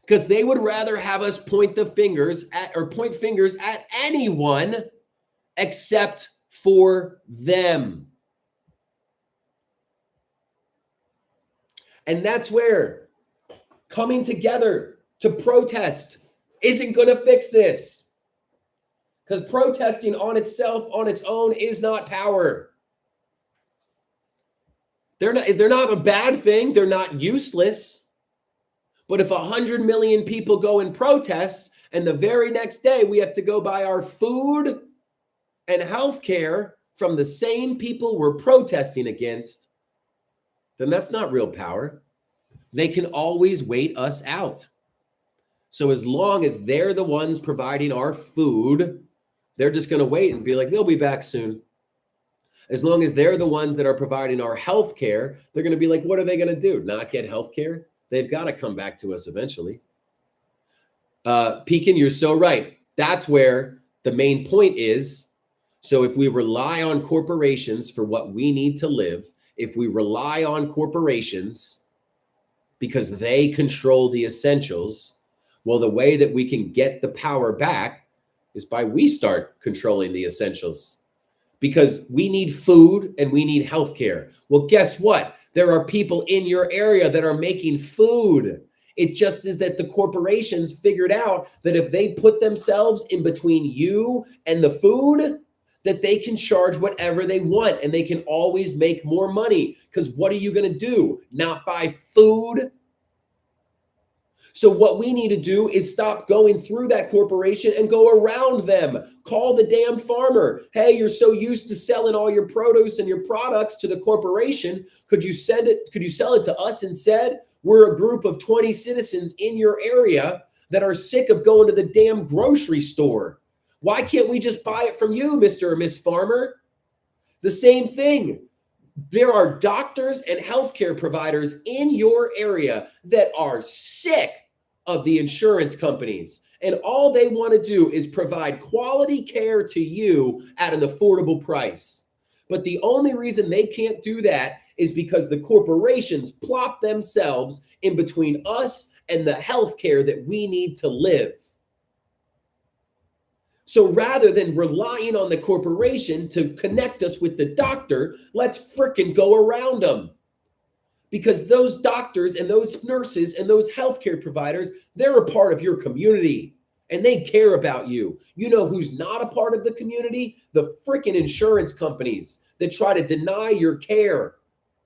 Speaker 1: Because they would rather have us point fingers at anyone except for them. And that's where coming together to protest isn't going to fix this. Because protesting on itself, on its own, is not power. They're not a bad thing. They're not useless. But if 100 million people go and protest, and the very next day we have to go buy our food and health care from the same people we're protesting against, then that's not real power. They can always wait us out. So as long as they're the ones providing our food, they're just going to wait and be like, they'll be back soon. As long as they're the ones that are providing our health care, they're going to be like, what are they going to do? Not get health care? They've got to come back to us eventually. Pekin, you're so right. That's where the main point is. So if we rely on corporations for what we need to live, if we rely on corporations because they control the essentials, well, the way that we can get the power back is by we start controlling the essentials. Because we need food and we need healthcare. Well, guess what? There are people in your area that are making food. It just is that the corporations figured out that if they put themselves in between you and the food, that they can charge whatever they want and they can always make more money. Because what are you going to do? Not buy food? So what we need to do is stop going through that corporation and go around them. Call the damn farmer. Hey, you're so used to selling all your produce and your products to the corporation. Could you sell it to us instead? We're a group of 20 citizens in your area that are sick of going to the damn grocery store. Why can't we just buy it from you, Mr. or Miss Farmer? The same thing. There are doctors and healthcare providers in your area that are sick of the insurance companies. And all they want to do is provide quality care to you at an affordable price. But the only reason they can't do that is because the corporations plop themselves in between us and the healthcare that we need to live. So rather than relying on the corporation to connect us with the doctor, let's fricking go around them. Because those doctors and those nurses and those healthcare providers, they're a part of your community and they care about you. You know who's not a part of the community? The fricking insurance companies that try to deny your care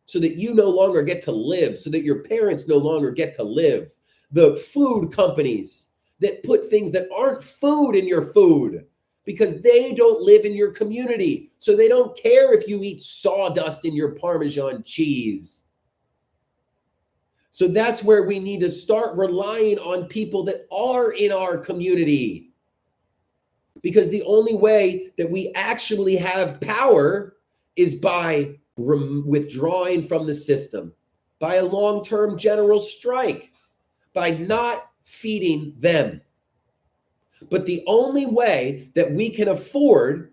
Speaker 1: so that you no longer get to live, so that your parents no longer get to live. The food companies that put things that aren't food in your food because they don't live in your community. So they don't care if you eat sawdust in your Parmesan cheese. So that's where we need to start relying on people that are in our community. Because the only way that we actually have power is by withdrawing from the system, by a long-term general strike, by not feeding them. But the only way that we can afford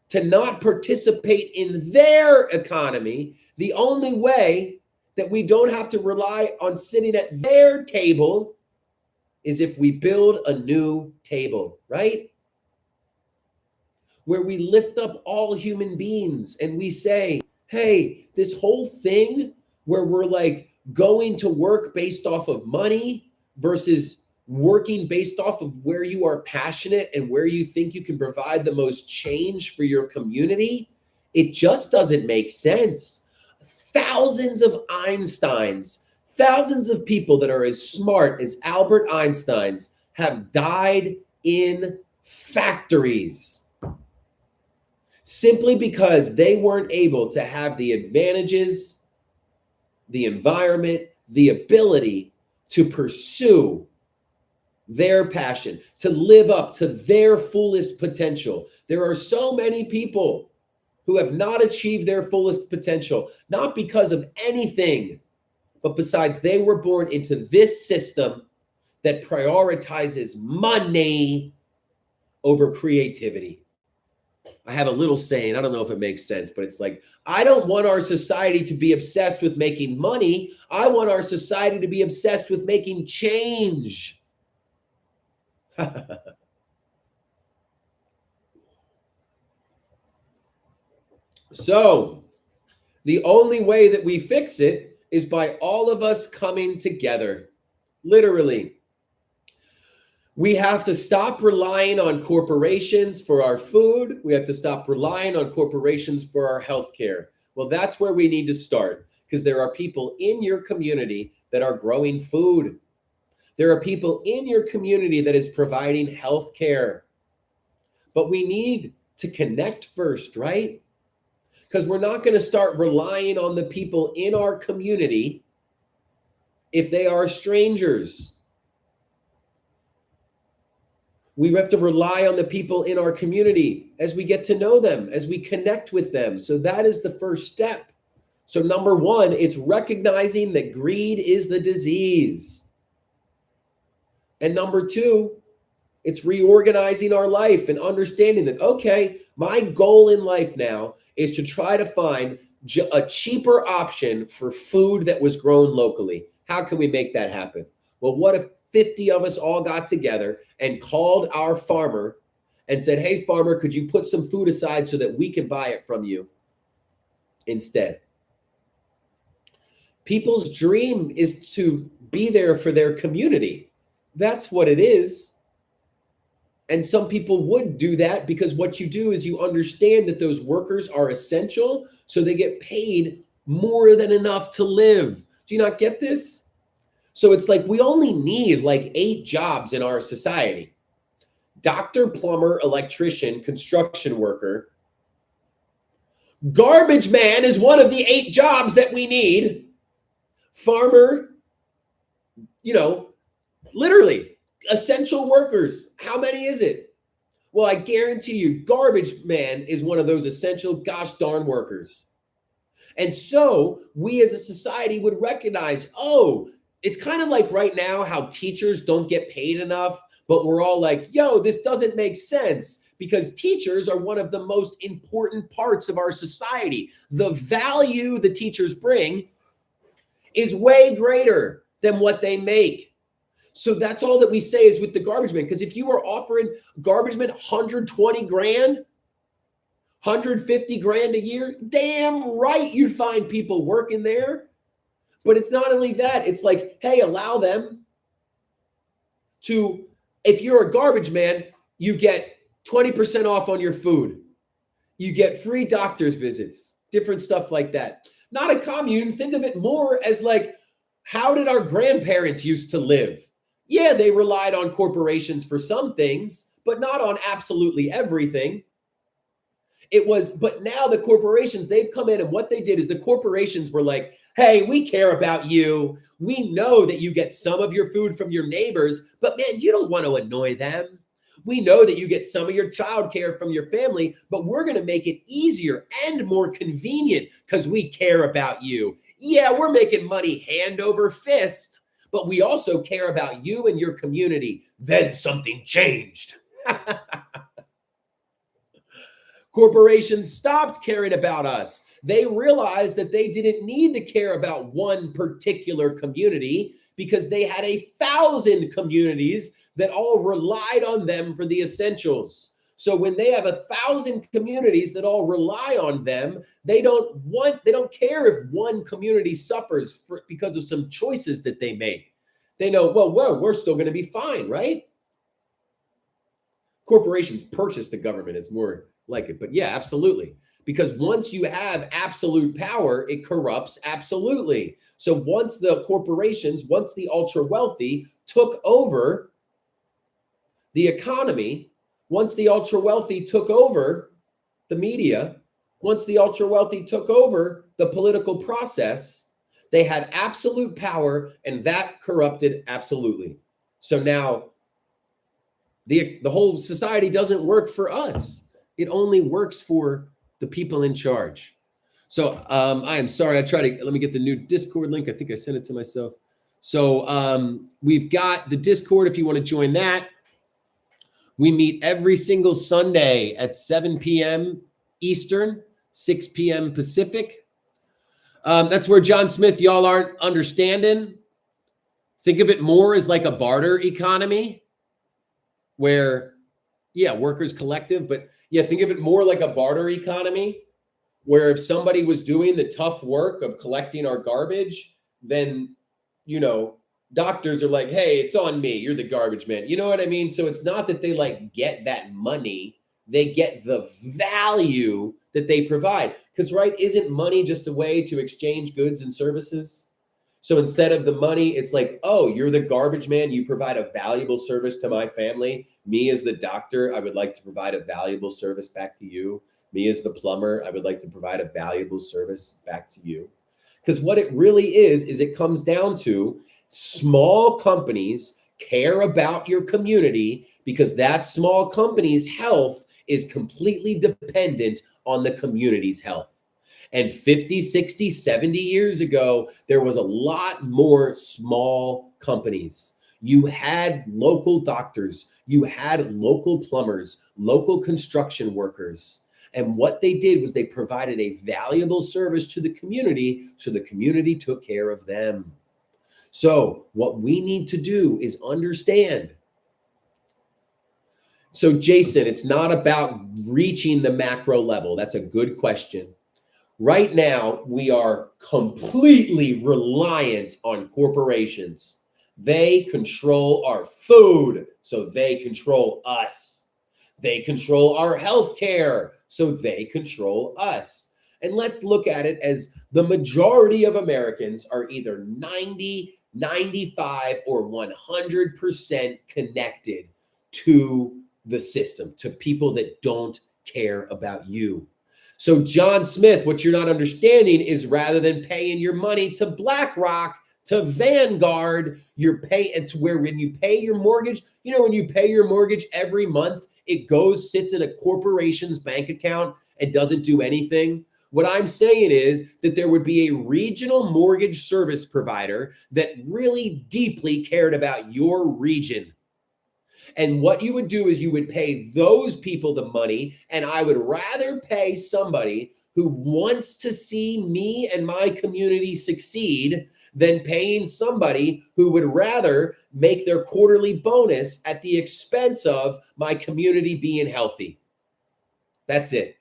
Speaker 1: to not participate in their economy, the only way that we don't have to rely on sitting at their table is if we build a new table, right? Where we lift up all human beings and we say, hey, this whole thing where we're like going to work based off of money versus working based off of where you are passionate and where you think you can provide the most change for your community, it just doesn't make sense. Thousands of Einsteins, thousands of people that are as smart as Albert Einstein's have died in factories simply because they weren't able to have the advantages, the environment, the ability to pursue their passion, to live up to their fullest potential. There are so many people who have not achieved their fullest potential, not because of anything, but besides they were born into this system that prioritizes money over creativity. I have a little saying, I don't know if it makes sense, but it's like, I don't want our society to be obsessed with making money. I want our society to be obsessed with making change. So the only way that we fix it is by all of us coming together. Literally. We have to stop relying on corporations for our food. We have to stop relying on corporations for our healthcare. Well, that's where we need to start, because there are people in your community that are growing food. There are people in your community that is providing healthcare. But we need to connect first, right? Because we're not going to start relying on the people in our community if they are strangers. We have to rely on the people in our community as we get to know them, as we connect with them. So that is the first step. So number one, it's recognizing that greed is the disease. And number two, it's reorganizing our life and understanding that, okay, my goal in life now is to try to find a cheaper option for food that was grown locally. How can we make that happen? Well, what if 50 of us all got together and called our farmer and said, hey, farmer, could you put some food aside so that we can buy it from you instead? People's dream is to be there for their community. That's what it is. And some people would do that because what you do is you understand that those workers are essential, so they get paid more than enough to live. Do you not get this? So it's like we only need like 8 jobs in our society. Doctor, plumber, electrician, construction worker. Garbage man is one of the 8 jobs that we need. Farmer, literally essential workers. How many is it? Well, I guarantee you garbage man is one of those essential gosh darn workers. And so we as a society would recognize, oh, it's kind of like right now how teachers don't get paid enough, but we're all like, yo, this doesn't make sense because teachers are one of the most important parts of our society. The value the teachers bring is way greater than what they make. So that's all that we say is with the garbage man. Because if you were offering garbage man 120 grand, 150 grand a year, damn right you'd find people working there. But it's not only that, it's like, hey, allow them to, if you're a garbage man, you get 20% off on your food. You get free doctor's visits, different stuff like that. Not a commune. Think of it more as like, how did our grandparents used to live? Yeah, they relied on corporations for some things, but not on absolutely everything. But now the corporations, they've come in and what they did is the corporations were like, hey, we care about you. We know that you get some of your food from your neighbors, but man, you don't want to annoy them. We know that you get some of your childcare from your family, but we're going to make it easier and more convenient because we care about you. Yeah, we're making money hand over fist, but we also care about you and your community. Then something changed. Corporations stopped caring about us. They realized that they didn't need to care about one particular community because they had 1,000 communities that all relied on them for the essentials. So when they have 1,000 communities that all rely on them, they don't care if one community suffers because of some choices that they make. They know, well, we're still going to be fine, right? Corporations purchase the government is more like it, but yeah, absolutely. Because once you have absolute power, it corrupts absolutely. So once the corporations, once the ultra wealthy took over the economy, once the ultra wealthy took over the media, once the ultra wealthy took over the political process, they had absolute power and that corrupted absolutely. So now the whole society doesn't work for us. It only works for the people in charge. So I am sorry. Let me get the new Discord link. I think I sent it to myself. So we've got the Discord if you want to join that. We meet every single Sunday at 7 p.m. Eastern, 6 p.m. Pacific. That's where John Smith, y'all aren't understanding. Think of it more as like a barter economy where, yeah, workers collective, but yeah, think of it more like a barter economy where if somebody was doing the tough work of collecting our garbage, then, doctors are like, hey, it's on me. You're the garbage man. You know what I mean? So it's not that they like get that money. They get the value that they provide. Because, right, isn't money just a way to exchange goods and services? So instead of the money, it's like, oh, you're the garbage man. You provide a valuable service to my family. Me as the doctor, I would like to provide a valuable service back to you. Me as the plumber, I would like to provide a valuable service back to you. Because what it really is it comes down to small companies care about your community because that small company's health is completely dependent on the community's health. And 50, 60, 70 years ago, there was a lot more small companies. You had local doctors, you had local plumbers, local construction workers. And what they did was they provided a valuable service to the community, so the community took care of them. So what we need to do is understand. So Jason, it's not about reaching the macro level. That's a good question. Right now, we are completely reliant on corporations. They control our food, so they control us. They control our healthcare, so they control us. And let's look at it as the majority of Americans are either 90, 95, or 100% connected to the system, to people that don't care about you. So John Smith, what you're not understanding is rather than paying your money to BlackRock, to Vanguard, you're paying to where when you pay your mortgage, when you pay your mortgage every month, it sits in a corporation's bank account and doesn't do anything. What I'm saying is that there would be a regional mortgage service provider that really deeply cared about your region. And what you would do is you would pay those people the money. And I would rather pay somebody who wants to see me and my community succeed than paying somebody who would rather make their quarterly bonus at the expense of my community being healthy. That's it.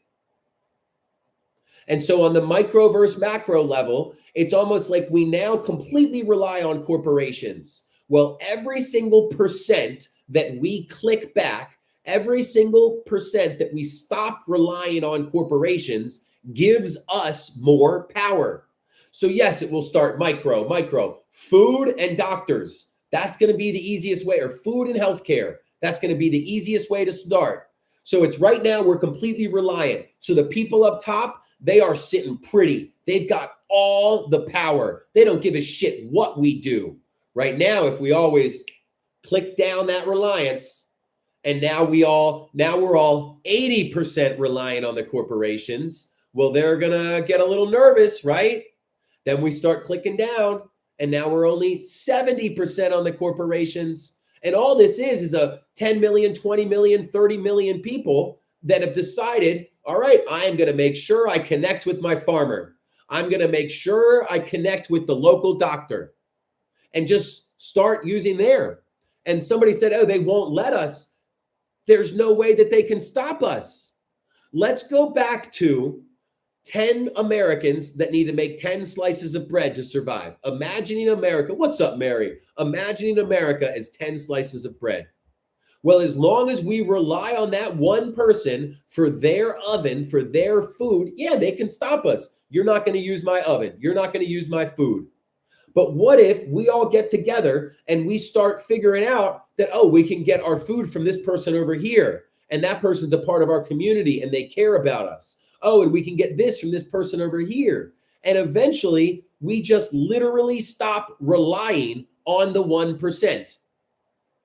Speaker 1: And so on the micro versus macro level, it's almost like we now completely rely on corporations. Well, every single percent that we click back, every single percent that we stop relying on corporations gives us more power. So yes, it will start micro, food and doctors. That's going to be the easiest way, or food and healthcare. That's going to be the easiest way to start. So it's right now we're completely reliant. So the people up top, they are sitting pretty. They've got all the power. They don't give a shit what we do. Right now, if we always click down that reliance, and now we're all 80% reliant on the corporations, well, they're gonna get a little nervous, right? Then we start clicking down, and now we're only 70% on the corporations. And all this is a 10 million, 20 million, 30 million people that have decided, all right, I am going to make sure I connect with my farmer. I'm going to make sure I connect with the local doctor and just start using there. And somebody said, oh, they won't let us. There's no way that they can stop us. Let's go back to 10 Americans that need to make 10 slices of bread to survive. Imagining America. What's up, Mary? Imagining America as 10 slices of bread. Well, as long as we rely on that one person for their oven, for their food, yeah, they can stop us. You're not going to use my oven. You're not going to use my food. But what if we all get together and we start figuring out that, oh, we can get our food from this person over here, and that person's a part of our community and they care about us. Oh, and we can get this from this person over here. And eventually, we just literally stop relying on the 1%,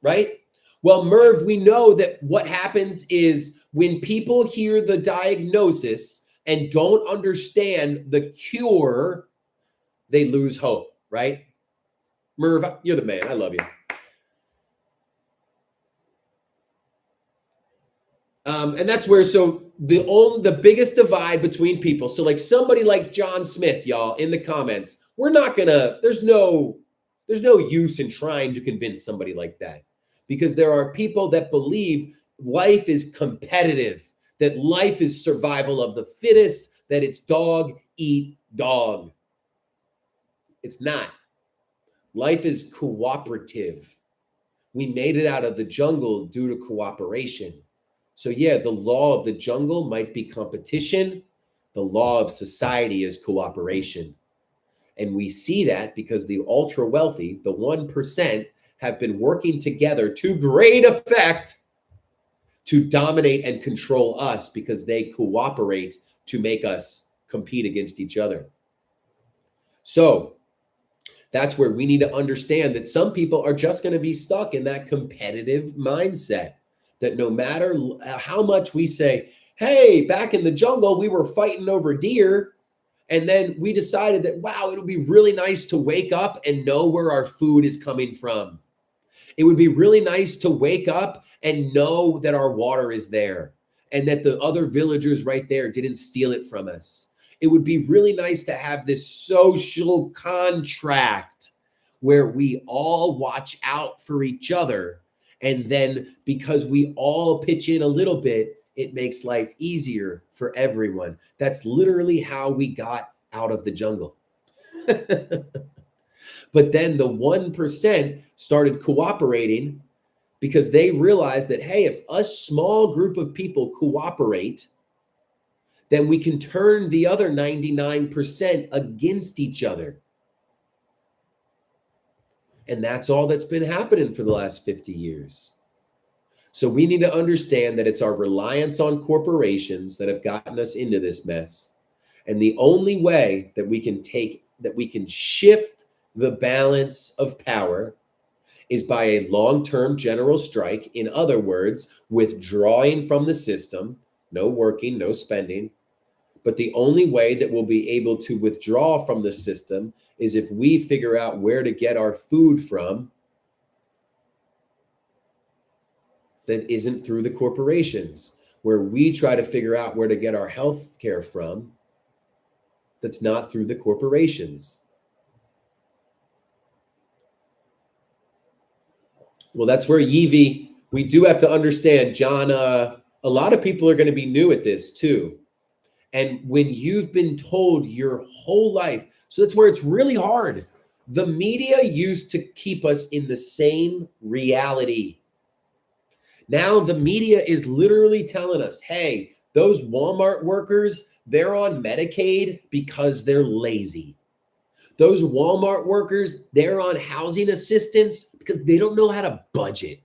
Speaker 1: right? Well, Merv, we know that what happens is when people hear the diagnosis and don't understand the cure, they lose hope, right? Merv, you're the man. I love you. And that's where, so the biggest divide between people. So like somebody like John Smith, y'all, in the comments, we're not gonna, there's no use in trying to convince somebody like that, because there are people that believe life is competitive, that life is survival of the fittest, that it's dog eat dog. It's not. Life is cooperative. We made it out of the jungle due to cooperation. So yeah, the law of the jungle might be competition. The law of society is cooperation. And we see that because the ultra wealthy, the 1%, have been working together to great effect to dominate and control us, because they cooperate to make us compete against each other. So that's where we need to understand that some people are just going to be stuck in that competitive mindset, that no matter how much we say, hey, back in the jungle, we were fighting over deer. And then we decided that, wow, it'll be really nice to wake up and know where our food is coming from. It would be really nice to wake up and know that our water is there and that the other villagers right there didn't steal it from us. It would be really nice to have this social contract where we all watch out for each other. And then because we all pitch in a little bit, it makes life easier for everyone. That's literally how we got out of the jungle. But then the 1% started cooperating because they realized that, hey, if a small group of people cooperate, then we can turn the other 99% against each other. And that's all that's been happening for the last 50 years. So we need to understand that it's our reliance on corporations that have gotten us into this mess. And the only way that we can shift the balance of power is by a long-term general strike. In other words, withdrawing from the system, no working, no spending, But the only way that we'll be able to withdraw from the system is if we figure out where to get our food from that isn't through the corporations, where we try to figure out where to get our health care from that's not through the corporations. Well, that's where Yevi, we do have to understand, John, a lot of people are going to be new at this too. And when you've been told your whole life, so that's where it's really hard. The media used to keep us in the same reality. Now the media is literally telling us, hey, those Walmart workers, they're on Medicaid because they're lazy. Those Walmart workers, they're on housing assistance because they don't know how to budget.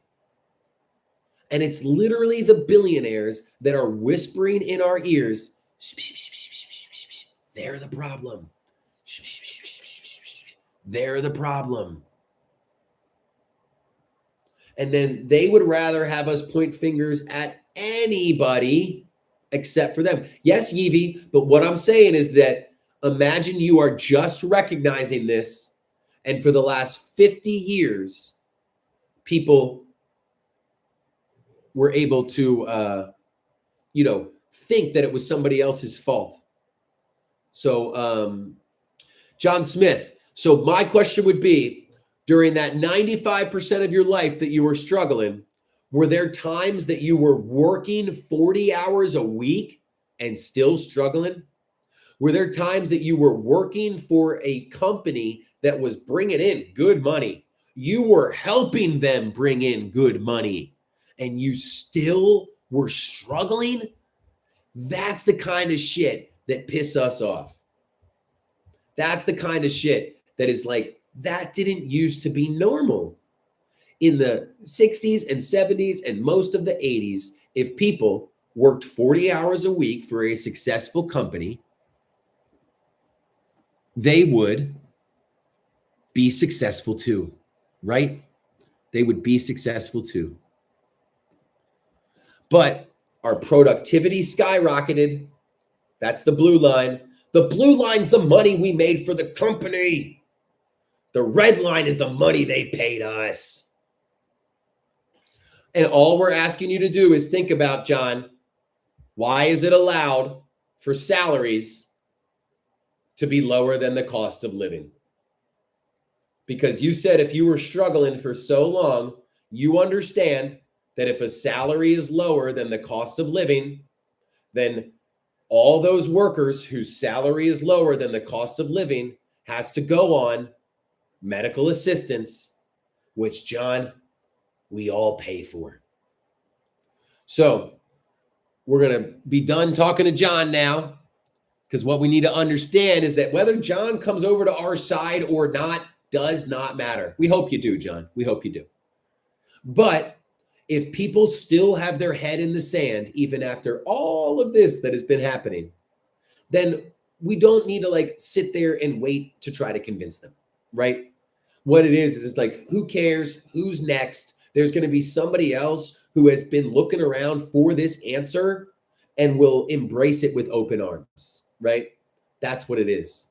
Speaker 1: And it's literally the billionaires that are whispering in our ears, they're the problem. They're the problem. And then they would rather have us point fingers at anybody except for them. Yes, Yevi, but what I'm saying is that imagine you are just recognizing this, and for the last 50 years, people were able to, think that it was somebody else's fault. So, John Smith. So my question would be, during that 95% of your life that you were struggling, were there times that you were working 40 hours a week and still struggling? Were there times that you were working for a company that was bringing in good money? You were helping them bring in good money and you still were struggling? That's the kind of shit that piss us off. That's the kind of shit that is like, that didn't used to be normal. In the 60s and 70s and most of the 80s, if people worked 40 hours a week for a successful company, they would be successful too, right? They would be successful too. But our productivity skyrocketed. That's the blue line. The blue line's the money we made for the company. The red line is the money they paid us. And all we're asking you to do is think about, John, why is it allowed for salaries to be lower than the cost of living? Because you said if you were struggling for so long, you understand that if a salary is lower than the cost of living, then all those workers whose salary is lower than the cost of living has to go on medical assistance, which, John, we all pay for. So we're going to be done talking to John now, because what we need to understand is that whether John comes over to our side or not does not matter. We hope you do, John. We hope you do. But if people still have their head in the sand, even after all of this that has been happening, then we don't need to sit there and wait to try to convince them, right? What it is it's like, who cares? Who's next? There's going to be somebody else who has been looking around for this answer and will embrace it with open arms, right? That's what it is.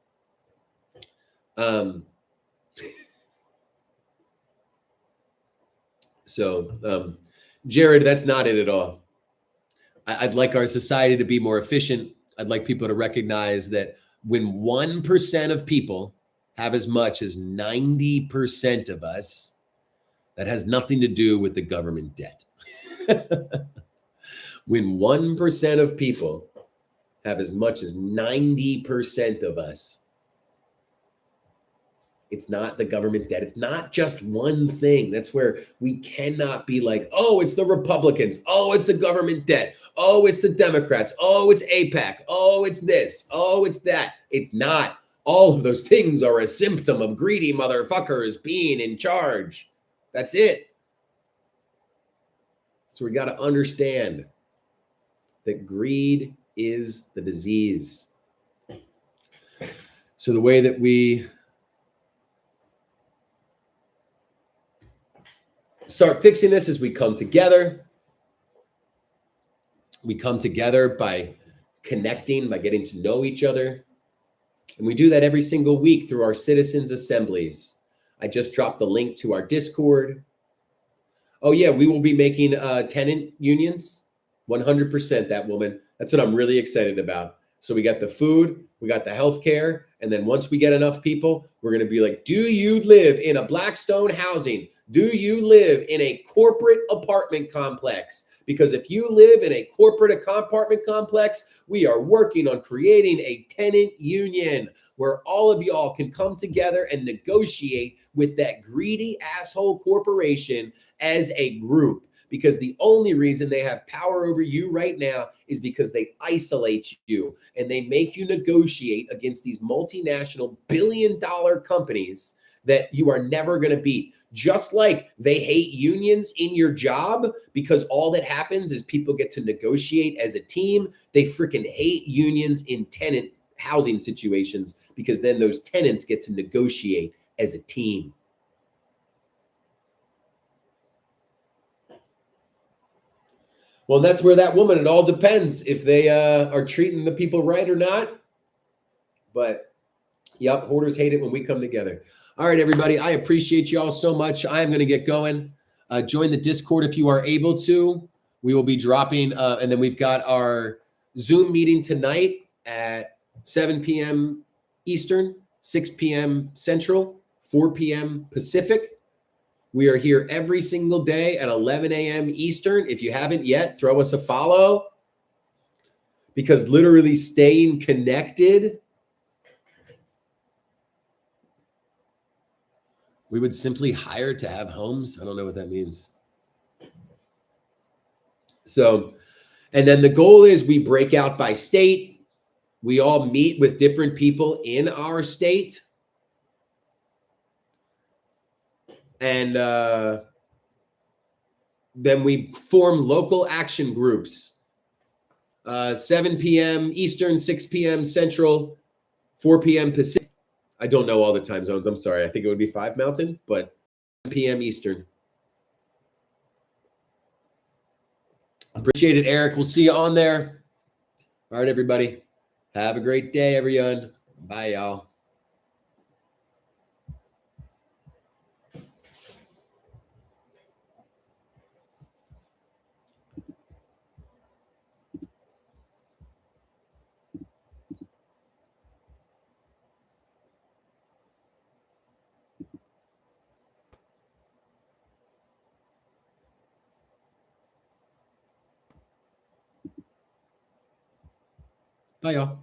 Speaker 1: Jared, that's not it at all. I'd like our society to be more efficient. I'd like people to recognize that when 1% of people have as much as 90% of us, that has nothing to do with the government debt. When 1% of people have as much as 90% of us, it's not the government debt. It's not just one thing. That's where we cannot be like, oh, it's the Republicans. Oh, it's the government debt. Oh, it's the Democrats. Oh, it's AIPAC. Oh, it's this. Oh, it's that. It's not. All of those things are a symptom of greedy motherfuckers being in charge. That's it. So we got to understand that greed is the disease. So the way that we start fixing this is we come together. We come together by connecting, by getting to know each other. And we do that every single week through our citizens' assemblies. I just dropped the link to our Discord. Oh, yeah, we will be making tenant unions. 100% that woman. That's what I'm really excited about. So we got the food, we got the healthcare, and then once we get enough people, we're going to be like, do you live in a Blackstone housing? Do you live in a corporate apartment complex? Because if you live in a corporate apartment complex, we are working on creating a tenant union where all of y'all can come together and negotiate with that greedy asshole corporation as a group, because the only reason they have power over you right now is because they isolate you and they make you negotiate against these multinational billion-dollar companies that you are never going to beat. Just like they hate unions in your job because all that happens is people get to negotiate as a team, they freaking hate unions in tenant housing situations because then those tenants get to negotiate as a team. Well, that's where that woman, it all depends if they are treating the people right or not. But yep, hoarders hate it when we come together. All right, everybody, I appreciate you all so much. I am going to get going. Join the Discord if you are able to. We will be dropping, and then we've got our Zoom meeting tonight at 7 p.m. Eastern, 6 p.m. Central, 4 p.m. Pacific. We are here every single day at 11 a.m. Eastern. If you haven't yet, throw us a follow, because literally staying connected, we would simply hire to have homes. I don't know what that means. So, and then the goal is we break out by state. We all meet with different people in our state. And then we form local action groups. 7 p.m. Eastern, 6 p.m. Central, 4 p.m. Pacific. I don't know all the time zones. I'm sorry. I think it would be 5 Mountain, but 10 p.m. Eastern. Appreciate it, Eric. We'll see you on there. All right, everybody. Have a great day, everyone. Bye, y'all. Bye, y'all.